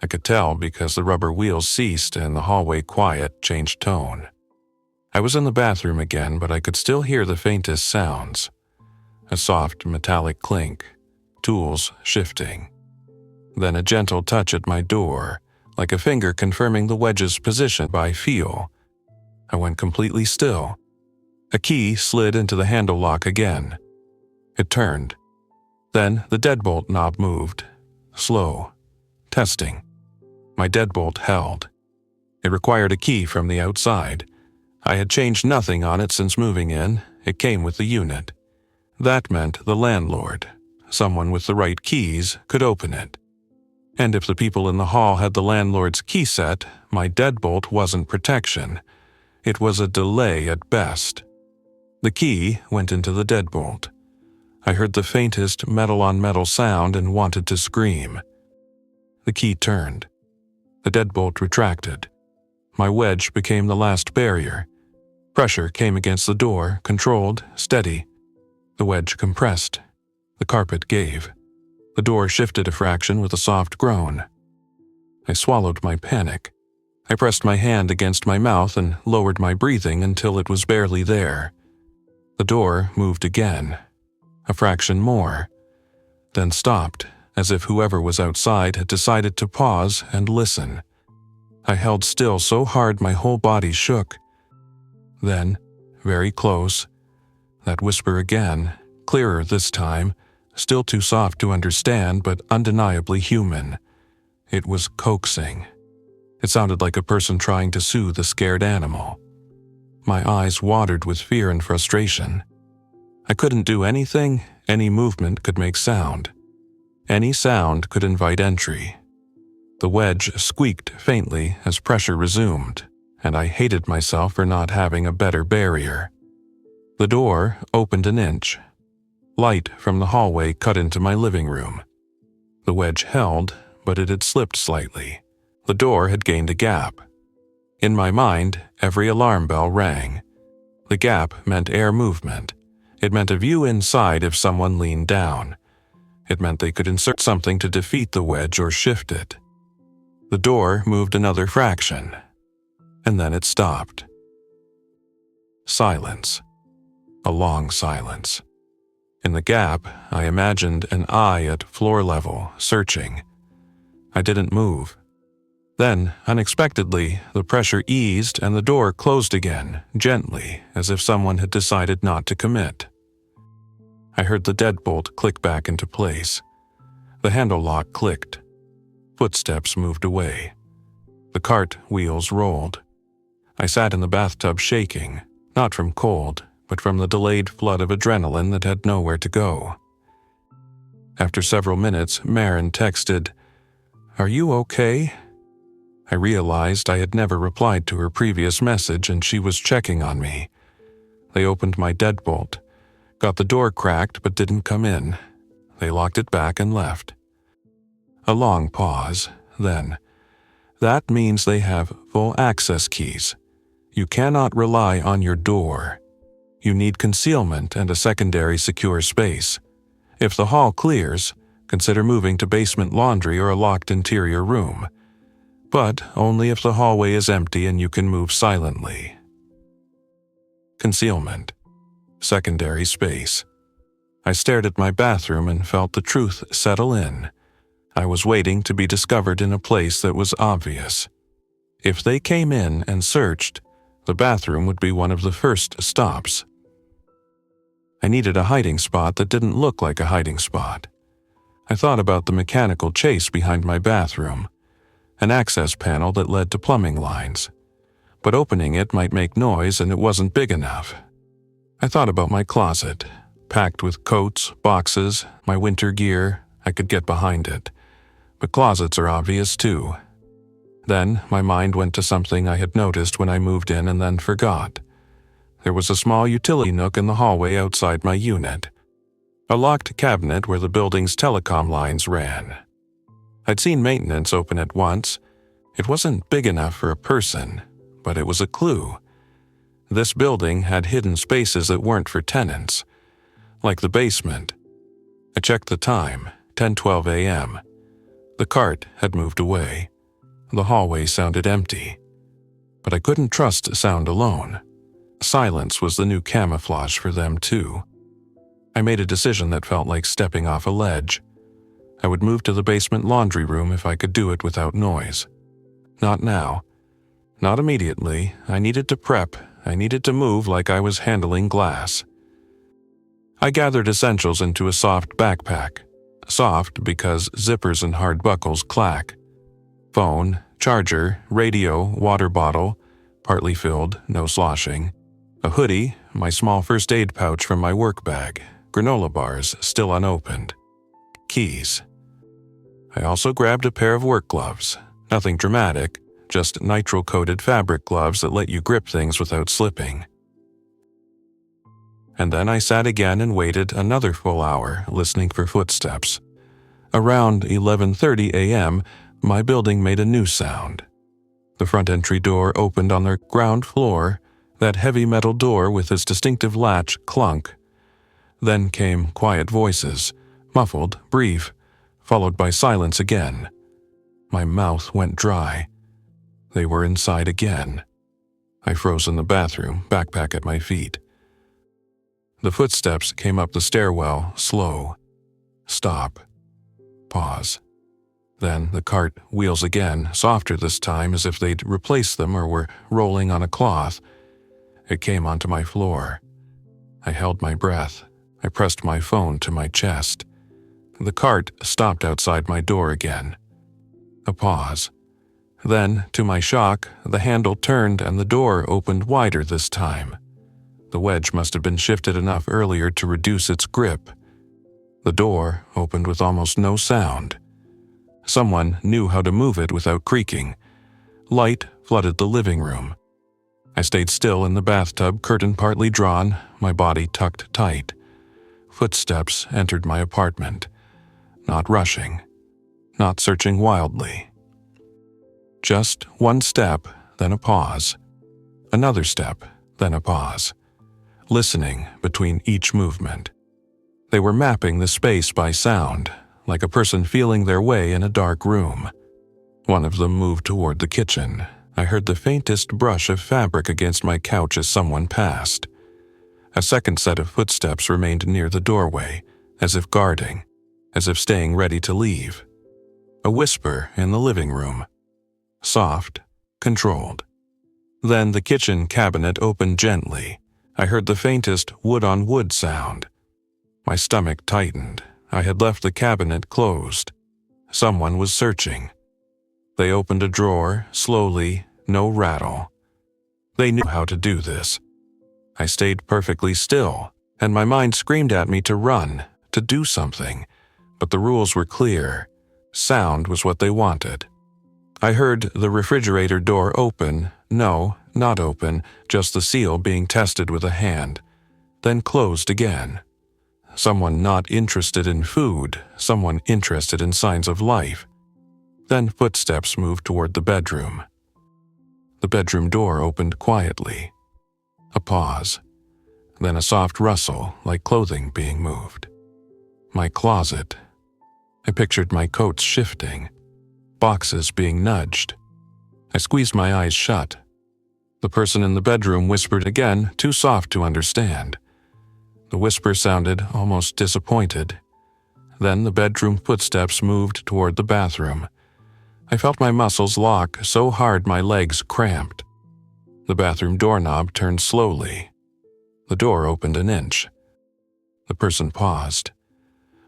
[SPEAKER 1] I could tell because the rubber wheels ceased and the hallway quiet changed tone. I was in the bathroom again, but I could still hear the faintest sounds. A soft metallic clink, tools shifting. Then a gentle touch at my door, like a finger confirming the wedge's position by feel. I went completely still. A key slid into the handle lock again. It turned. Then the deadbolt knob moved. Slow. Testing. My deadbolt held. It required a key from the outside. I had changed nothing on it since moving in. It came with the unit. That meant the landlord, someone with the right keys, could open it. And if the people in the hall had the landlord's key set, my deadbolt wasn't protection. It was a delay at best. The key went into the deadbolt. I heard the faintest metal-on-metal sound and wanted to scream. The key turned. The deadbolt retracted. My wedge became the last barrier. Pressure came against the door, controlled, steady. The wedge compressed. The carpet gave. The door shifted a fraction with a soft groan. I swallowed my panic. I pressed my hand against my mouth and lowered my breathing until it was barely there. The door moved again. A fraction more. Then stopped, as if whoever was outside had decided to pause and listen. I held still so hard my whole body shook. Then, very close, that whisper again, clearer this time, still too soft to understand but undeniably human. It was coaxing. It sounded like a person trying to soothe a scared animal. My eyes watered with fear and frustration. I couldn't do anything, any movement could make sound. Any sound could invite entry. The wedge squeaked faintly as pressure resumed, and I hated myself for not having a better barrier. The door opened an inch. Light from the hallway cut into my living room. The wedge held, but it had slipped slightly. The door had gained a gap. In my mind, every alarm bell rang. The gap meant air movement. It meant a view inside if someone leaned down. It meant they could insert something to defeat the wedge or shift it. The door moved another fraction, and then it stopped. Silence. A long silence. In the gap, I imagined an eye at floor level, searching. I didn't move. Then, unexpectedly, the pressure eased and the door closed again, gently, as if someone had decided not to commit. I heard the deadbolt click back into place. The handle lock clicked. Footsteps moved away. The cart wheels rolled. I sat in the bathtub shaking, not from cold, but from the delayed flood of adrenaline that had nowhere to go. After several minutes, Marin texted, "Are you okay?" I realized I had never replied to her previous message and she was checking on me. They opened my deadbolt, got the door cracked but didn't come in. They locked it back and left. A long pause, then. That means they have full access keys. You cannot rely on your door. You need concealment and a secondary secure space. If the hall clears, consider moving to basement laundry or a locked interior room. But only if the hallway is empty and you can move silently. Concealment. Secondary space. I stared at my bathroom and felt the truth settle in. I was waiting to be discovered in a place that was obvious. If they came in and searched, the bathroom would be one of the first stops. I needed a hiding spot that didn't look like a hiding spot. I thought about the mechanical chase behind my bathroom, an access panel that led to plumbing lines. But opening it might make noise and it wasn't big enough. I thought about my closet, packed with coats, boxes, my winter gear. I could get behind it. But closets are obvious too. Then my mind went to something I had noticed when I moved in and then forgot. There was a small utility nook in the hallway outside my unit. A locked cabinet where the building's telecom lines ran. I'd seen maintenance open it once. It wasn't big enough for a person, but it was a clue. This building had hidden spaces that weren't for tenants, like the basement. I checked the time, 10:12 a.m. The cart had moved away. The hallway sounded empty. But I couldn't trust sound alone. Silence was the new camouflage for them too. I made a decision that felt like stepping off a ledge. I would move to the basement laundry room if I could do it without noise. Not now. Not immediately. I needed to prep. I needed to move like I was handling glass. I gathered essentials into a soft backpack. Soft because zippers and hard buckles clack. Phone, charger, radio, water bottle, partly filled, no sloshing. A hoodie, my small first aid pouch from my work bag, granola bars still unopened. Keys. I also grabbed a pair of work gloves. Nothing dramatic, just nitrile-coated fabric gloves that let you grip things without slipping. And then I sat again and waited another full hour, listening for footsteps. Around 11:30 a.m., my building made a new sound. The front entry door opened on the ground floor, that heavy metal door with its distinctive latch clunk. Then came quiet voices, muffled, brief, followed by silence again. My mouth went dry. They were inside again. I froze in the bathroom, backpack at my feet. The footsteps came up the stairwell, slow. Stop. Pause. Then the cart wheels again, softer this time as if they'd replaced them or were rolling on a cloth. It came onto my floor. I held my breath. I pressed my phone to my chest. The cart stopped outside my door again. A pause. Then, to my shock, the handle turned and the door opened wider this time. The wedge must have been shifted enough earlier to reduce its grip. The door opened with almost no sound. Someone knew how to move it without creaking. Light flooded the living room. I stayed still in the bathtub, curtain partly drawn, my body tucked tight. Footsteps entered my apartment. Not rushing. Not searching wildly. Just one step, then a pause. Another step, then a pause. Listening between each movement. They were mapping the space by sound, like a person feeling their way in a dark room. One of them moved toward the kitchen. I heard the faintest brush of fabric against my couch as someone passed. A second set of footsteps remained near the doorway, as if guarding, as if staying ready to leave. A whisper in the living room. Soft, controlled. Then the kitchen cabinet opened gently. I heard the faintest wood-on-wood sound. My stomach tightened. I had left the cabinet closed. Someone was searching. They opened a drawer, slowly, no rattle. They knew how to do this. I stayed perfectly still, and my mind screamed at me to run, to do something. But the rules were clear. Sound was what they wanted. I heard the refrigerator door open. No, not open, just the seal being tested with a hand. then closed again. Someone not interested in food, someone interested in signs of life. Then footsteps moved toward the bedroom. The bedroom door opened quietly. A pause. Then a soft rustle, like clothing being moved. My closet. I pictured my coats shifting, boxes being nudged. I squeezed my eyes shut. The person in the bedroom whispered again, too soft to understand. The whisper sounded almost disappointed. Then the bedroom footsteps moved toward the bathroom. I felt my muscles lock so hard my legs cramped. The bathroom doorknob turned slowly. The door opened an inch. The person paused.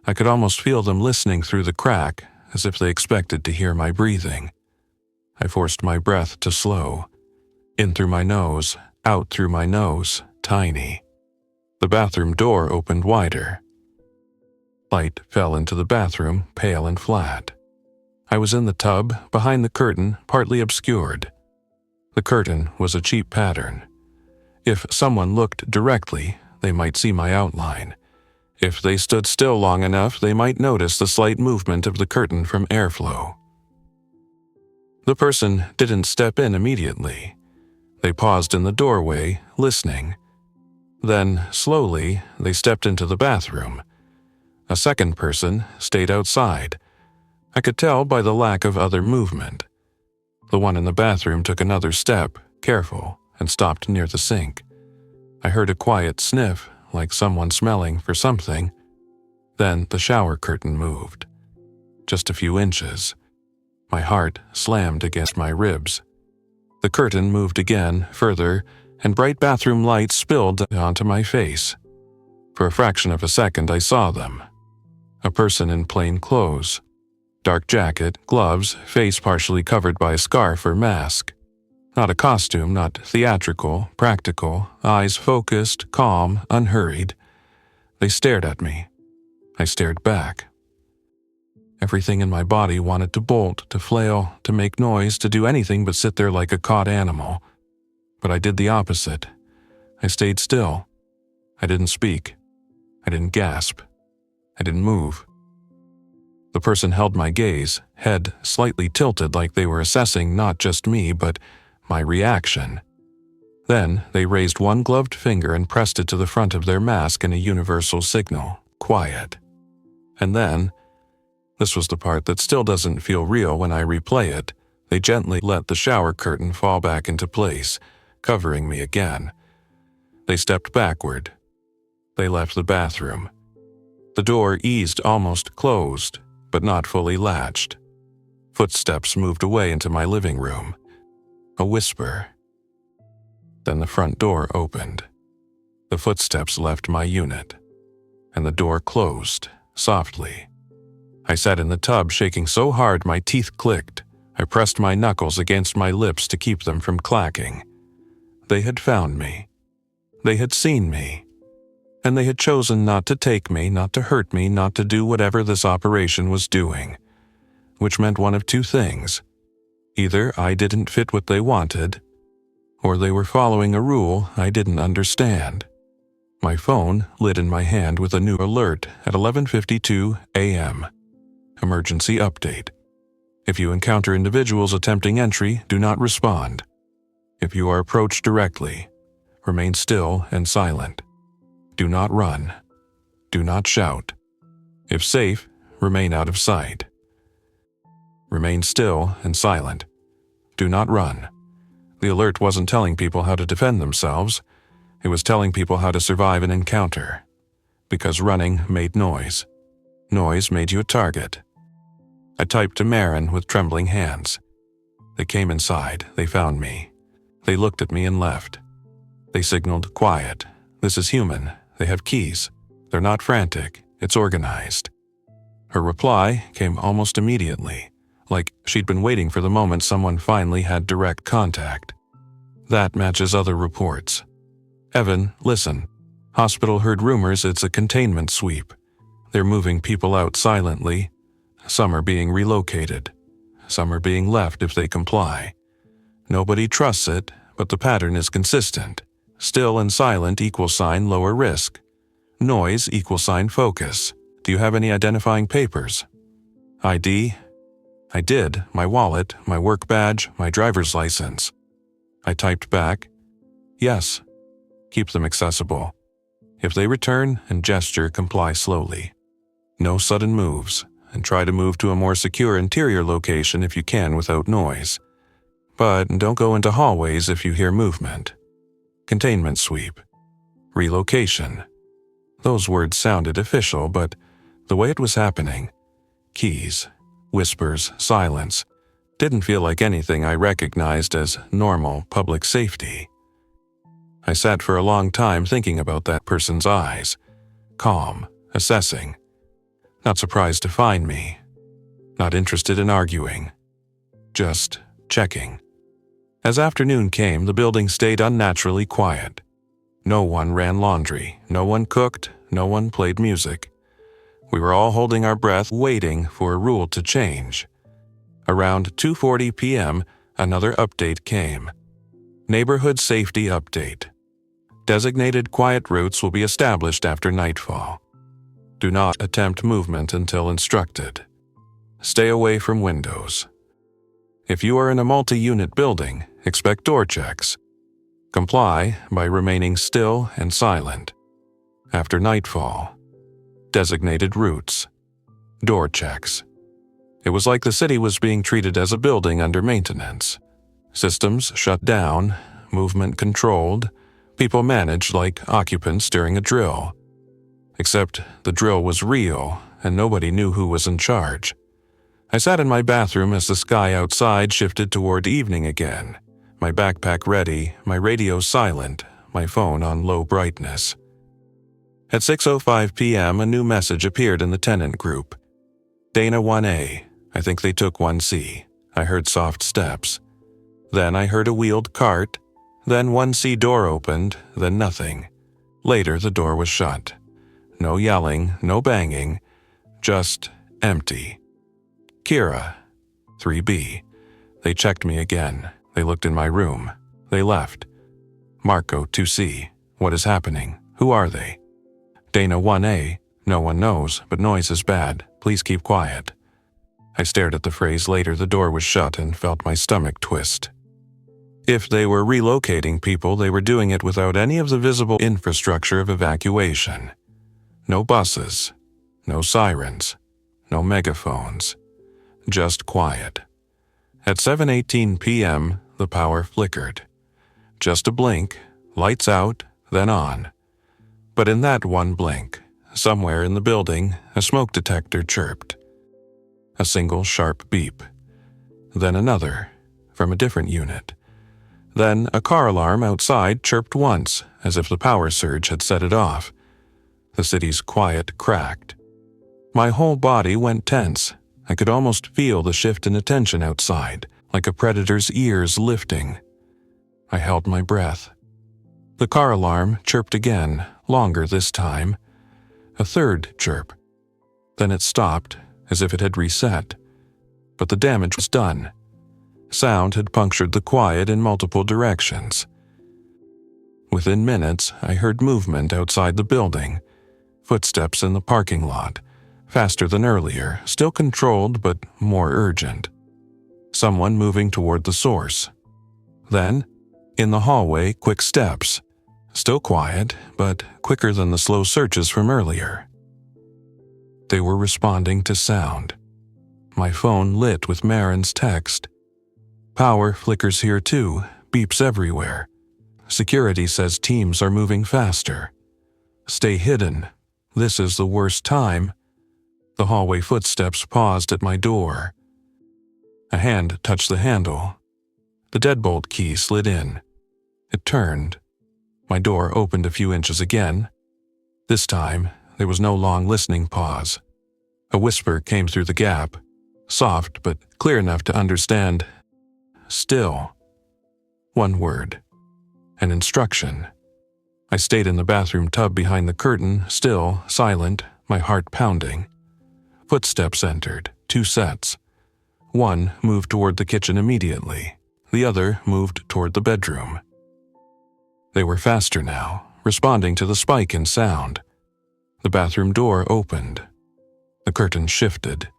[SPEAKER 1] I could almost feel them listening through the crack, as if they expected to hear my breathing. I forced my breath to slow. In through my nose, out through my nose, tiny. The bathroom door opened wider. Light fell into the bathroom, pale and flat. I was in the tub, behind the curtain, partly obscured. The curtain was a cheap pattern. If someone looked directly, they might see my outline. If they stood still long enough, they might notice the slight movement of the curtain from airflow. The person didn't step in immediately. They paused in the doorway, listening. Then, slowly, they stepped into the bathroom. A second person stayed outside. I could tell by the lack of other movement. The one in the bathroom took another step, careful, and stopped near the sink. I heard a quiet sniff, like someone smelling for something. Then the shower curtain moved. Just a few inches. My heart slammed against my ribs. The curtain moved again, further, and bright bathroom light spilled onto my face. For a fraction of a second I saw them. A person in plain clothes. Dark jacket, gloves, face partially covered by a scarf or mask. Not a costume, not theatrical, practical, eyes focused, calm, unhurried. They stared at me. I stared back. Everything in my body wanted to bolt, to flail, to make noise, to do anything but sit there like a caught animal. But I did the opposite. I stayed still. I didn't speak. I didn't gasp. I didn't move. The person held my gaze, head slightly tilted like they were assessing not just me, but my reaction. Then they raised one gloved finger and pressed it to the front of their mask in a universal signal, quiet. And then, this was the part that still doesn't feel real when I replay it, they gently let the shower curtain fall back into place, covering me again. They stepped backward. They left the bathroom. The door eased almost closed, but not fully latched. Footsteps moved away into my living room. A whisper. Then the front door opened. The footsteps left my unit, and the door closed, softly. I sat in the tub shaking so hard my teeth clicked. I pressed my knuckles against my lips to keep them from clacking. They had found me. They had seen me. And they had chosen not to take me, not to hurt me, not to do whatever this operation was doing. Which meant one of two things. Either I didn't fit what they wanted, or they were following a rule I didn't understand. My phone lit in my hand with a new alert at 11:52 a.m. Emergency update. If you encounter individuals attempting entry, do not respond. If you are approached directly, remain still and silent. Do not run. Do not shout. If safe, remain out of sight. Remain still and silent. Do not run. The alert wasn't telling people how to defend themselves. It was telling people how to survive an encounter. Because running made noise. Noise made you a target. I typed to Marin with trembling hands. They came inside. They found me. They looked at me and left. They signaled quiet. This is human. They have keys. They're not frantic. It's organized. Her reply came almost immediately, like she'd been waiting for the moment someone finally had direct contact. That matches other reports. Evan, listen. Hospital heard rumors it's a containment sweep. They're moving people out silently. Some are being relocated. Some are being left if they comply. Nobody trusts it, but the pattern is consistent. Still and silent =, lower risk. Noise =, focus. Do you have any identifying papers? ID? I did. My wallet, my work badge, my driver's license. I typed back, yes. Keep them accessible. If they return and gesture, comply slowly. No sudden moves, and try to move to a more secure interior location if you can without noise. But don't go into hallways if you hear movement. Containment sweep. Relocation. Those words sounded official, but the way it was happening, keys, whispers, silence, didn't feel like anything I recognized as normal public safety. I sat for a long time thinking about that person's eyes, calm, assessing. Not surprised to find me. Not interested in arguing. Just checking. As afternoon came, the building stayed unnaturally quiet. No one ran laundry, no one cooked, no one played music. We were all holding our breath, waiting for a rule to change. Around 2:40 p.m., another update came. Neighborhood Safety Update. Designated quiet routes will be established after nightfall. Do not attempt movement until instructed. Stay away from windows. If you are in a multi-unit building, expect door checks. Comply by remaining still and silent. After nightfall. Designated routes. Door checks. It was like the city was being treated as a building under maintenance. Systems shut down, movement controlled, people managed like occupants during a drill. Except the drill was real, and nobody knew who was in charge. I sat in my bathroom as the sky outside shifted toward evening again, my backpack ready, my radio silent, my phone on low brightness. At 6:05 p.m., a new message appeared in the tenant group. Dana 1A. I think they took 1C. I heard soft steps. Then I heard a wheeled cart. Then 1C door opened, then nothing. Later, the door was shut. No yelling, no banging, just empty. Kira, 3B. They checked me again. They looked in my room. They left. Marco, 2C. What is happening? Who are they? Dana 1A. No one knows, but noise is bad. Please keep quiet. I stared at the phrase later. The door was shut and felt my stomach twist. If they were relocating people, they were doing it without any of the visible infrastructure of evacuation. No buses, no sirens, no megaphones. Just quiet. At 7:18 p.m., the power flickered. Just a blink, lights out, then on. But in that one blink, somewhere in the building, a smoke detector chirped. A single sharp beep. Then another, from a different unit. Then a car alarm outside chirped once, as if the power surge had set it off. The city's quiet cracked. My whole body went tense. I could almost feel the shift in attention outside, like a predator's ears lifting. I held my breath. The car alarm chirped again, longer this time. A third chirp. Then it stopped, as if it had reset. But the damage was done. Sound had punctured the quiet in multiple directions. Within minutes, I heard movement outside the building. Footsteps in the parking lot. Faster than earlier, still controlled but more urgent. Someone moving toward the source. Then, in the hallway, quick steps. Still quiet, but quicker than the slow searches from earlier. They were responding to sound. My phone lit with Marin's text. Power flickers here too, beeps everywhere. Security says teams are moving faster. Stay hidden. This is the worst time. The hallway footsteps paused at my door. A hand touched the handle. The deadbolt key slid in. It turned. My door opened a few inches again. This time, there was no long listening pause. A whisper came through the gap, soft but clear enough to understand. Still. One word. An instruction. I stayed in the bathroom tub behind the curtain, still, silent, my heart pounding. Footsteps entered, 2 sets. One moved toward the kitchen immediately. The other moved toward the bedroom. They were faster now, responding to the spike in sound. The bathroom door opened. The curtain shifted.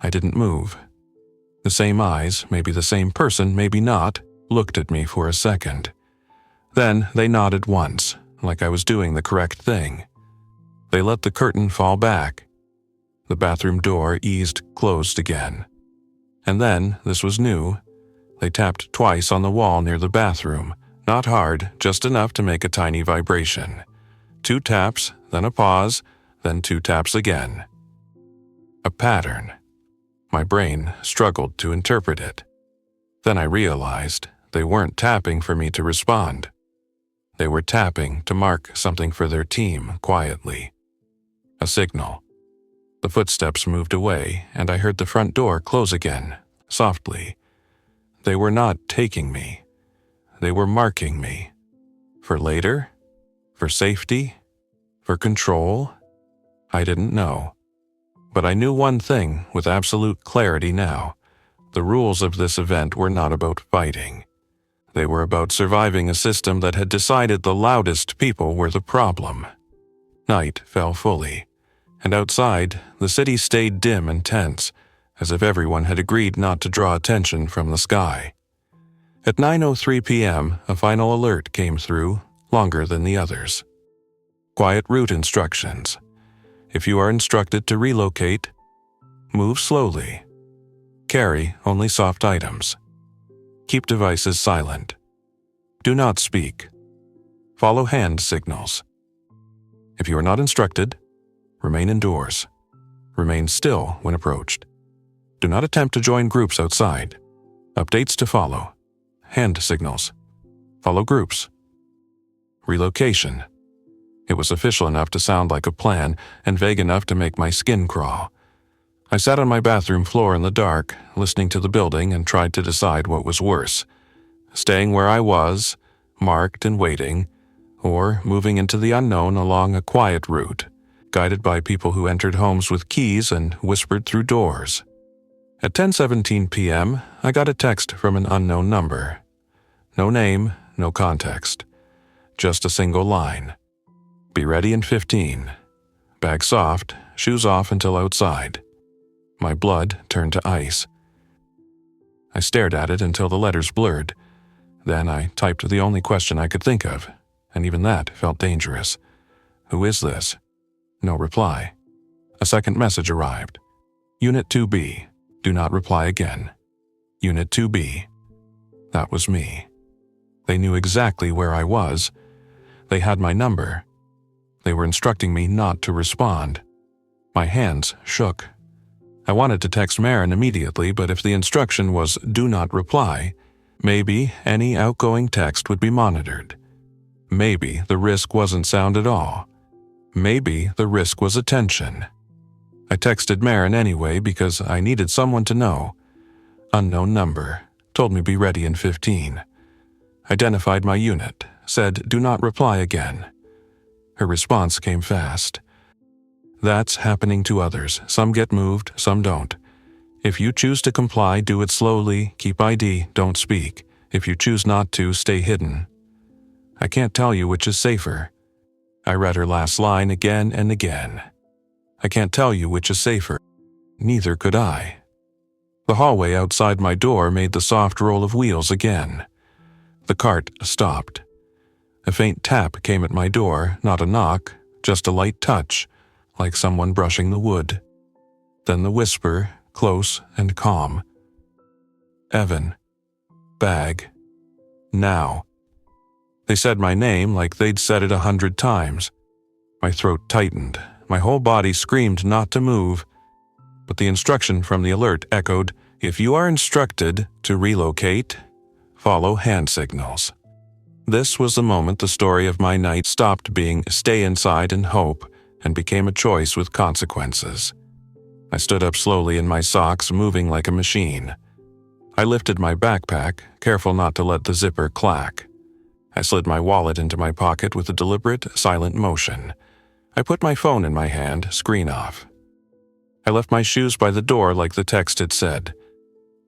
[SPEAKER 1] I didn't move. The same eyes, maybe the same person, maybe not, looked at me for a second. Then they nodded once, like I was doing the correct thing. They let the curtain fall back. The bathroom door eased closed again. And then, this was new, they tapped twice on the wall near the bathroom, not hard, just enough to make a tiny vibration. 2 taps, then a pause, then 2 taps again. A pattern. My brain struggled to interpret it. Then I realized they weren't tapping for me to respond. They were tapping to mark something for their team quietly. A signal. The footsteps moved away, and I heard the front door close again, softly. They were not taking me. They were marking me. For later? For safety? For control? I didn't know. But I knew one thing with absolute clarity now. The rules of this event were not about fighting. They were about surviving a system that had decided the loudest people were the problem. Night fell fully, and outside, the city stayed dim and tense, as if everyone had agreed not to draw attention from the sky. At 9:03 p.m., a final alert came through, longer than the others. Quiet route instructions. If you are instructed to relocate, move slowly. Carry only soft items. Keep devices silent. Do not speak. Follow hand signals. If you are not instructed, remain indoors. Remain still when approached. Do not attempt to join groups outside. Updates to follow. Hand signals. Follow groups. Relocation. It was official enough to sound like a plan and vague enough to make my skin crawl. I sat on my bathroom floor in the dark, listening to the building, and tried to decide what was worse. Staying where I was, marked and waiting, or moving into the unknown along a quiet route, guided by people who entered homes with keys and whispered through doors. At 10:17 p.m., I got a text from an unknown number. No name, no context. Just a single line. Be ready in 15. Bag soft, shoes off until outside. My blood turned to ice. I stared at it until the letters blurred. Then I typed the only question I could think of, and even that felt dangerous. Who is this? No reply. A second message arrived. Unit 2B. Do not reply again. Unit 2B. That was me. They knew exactly where I was. They had my number. They were instructing me not to respond. My hands shook. I wanted to text Marin immediately, but if the instruction was do not reply, maybe any outgoing text would be monitored. Maybe the risk wasn't sound at all. Maybe the risk was attention. I texted Marin anyway because I needed someone to know. Unknown number. Told me be ready in 15. Identified my unit. Said do not reply again. Her response came fast. That's happening to others. Some get moved, some don't. If you choose to comply, do it slowly, keep ID, don't speak. If you choose not to, stay hidden. I can't tell you which is safer. I read her last line again and again. I can't tell you which is safer. Neither could I. The hallway outside my door made the soft roll of wheels again. The cart stopped. A faint tap came at my door, not a knock, just a light touch, like someone brushing the wood. Then the whisper, close and calm. Evan. Bag. Now. They said my name like they'd said it 100 times. My throat tightened. My whole body screamed not to move. But the instruction from the alert echoed, if you are instructed to relocate, follow hand signals. This was the moment the story of my night stopped being stay inside and hope and became a choice with consequences. I stood up slowly in my socks, moving like a machine. I lifted my backpack, careful not to let the zipper clack. I slid my wallet into my pocket with a deliberate, silent motion. I put my phone in my hand, screen off. I left my shoes by the door like the text had said.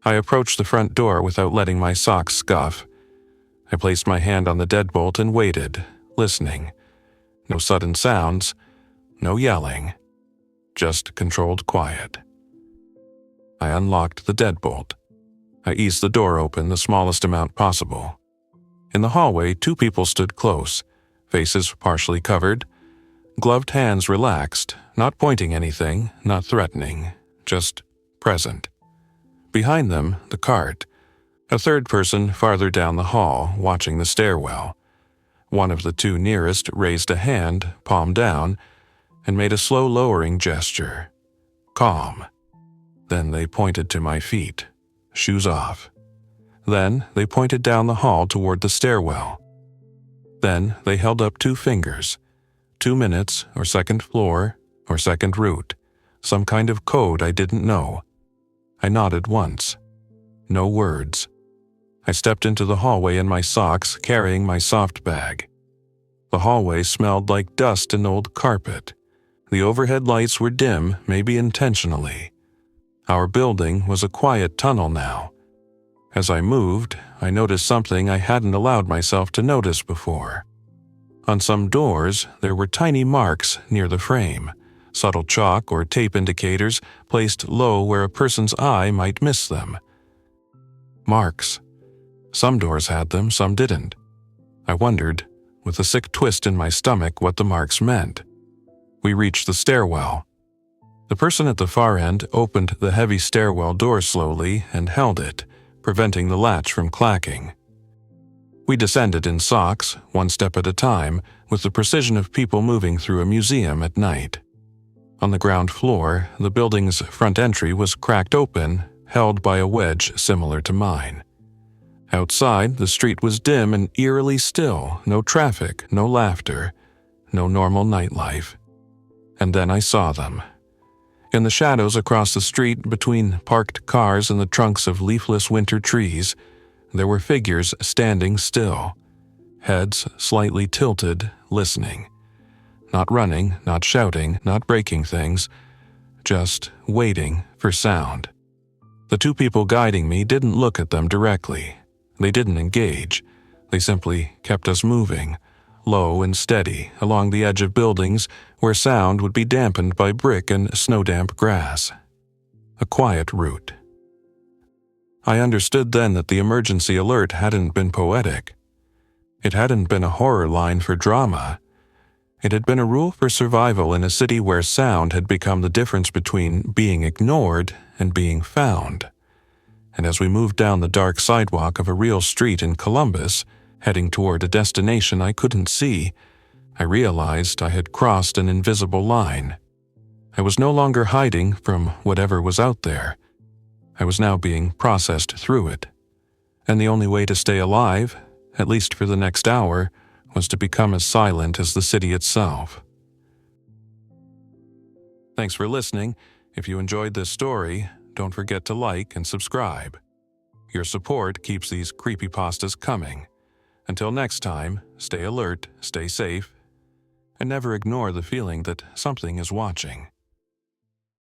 [SPEAKER 1] I approached the front door without letting my socks scuff. I placed my hand on the deadbolt and waited, listening. No sudden sounds, no yelling, just controlled quiet. I unlocked the deadbolt. I eased the door open the smallest amount possible. In the hallway, 2 people stood close, faces partially covered, gloved hands relaxed, not pointing anything, not threatening, just present. Behind them, the cart. A third person farther down the hall, watching the stairwell. One of the 2 nearest raised a hand, palm down, and made a slow lowering gesture. Calm. Then they pointed to my feet, shoes off. Then they pointed down the hall toward the stairwell. Then they held up 2 fingers. 2 minutes, or second floor, or second route. Some kind of code I didn't know. I nodded once. No words. I stepped into the hallway in my socks, carrying my soft bag. The hallway smelled like dust and old carpet. The overhead lights were dim, maybe intentionally. Our building was a quiet tunnel now. As I moved, I noticed something I hadn't allowed myself to notice before. On some doors, there were tiny marks near the frame, subtle chalk or tape indicators placed low where a person's eye might miss them. Marks. Some doors had them, some didn't. I wondered, with a sick twist in my stomach, what the marks meant. We reached the stairwell. The person at the far end opened the heavy stairwell door slowly and held it, preventing the latch from clacking. We descended in socks, 1 step at a time, with the precision of people moving through a museum at night. On the ground floor, the building's front entry was cracked open, held by a wedge similar to mine. Outside, the street was dim and eerily still, no traffic, no laughter, no normal nightlife. And then I saw them. In the shadows across the street, between parked cars and the trunks of leafless winter trees, there were figures standing still, heads slightly tilted, listening. Not running, not shouting, not breaking things, just waiting for sound. The 2 people guiding me didn't look at them directly. They didn't engage. They simply kept us moving, low and steady, along the edge of buildings where sound would be dampened by brick and snow-damp grass. A quiet route. I understood then that the emergency alert hadn't been poetic. It hadn't been a horror line for drama. It had been a rule for survival in a city where sound had become the difference between being ignored and being found. And as we moved down the dark sidewalk of a real street in Columbus, heading toward a destination I couldn't see, I realized I had crossed an invisible line. I was no longer hiding from whatever was out there. I was now being processed through it. And the only way to stay alive, at least for the next hour, was to become as silent as the city itself. Thanks for listening. If you enjoyed this story, don't forget to like and subscribe. Your support keeps these creepypastas coming. Until next time, stay alert, stay safe, and never ignore the feeling that something is watching.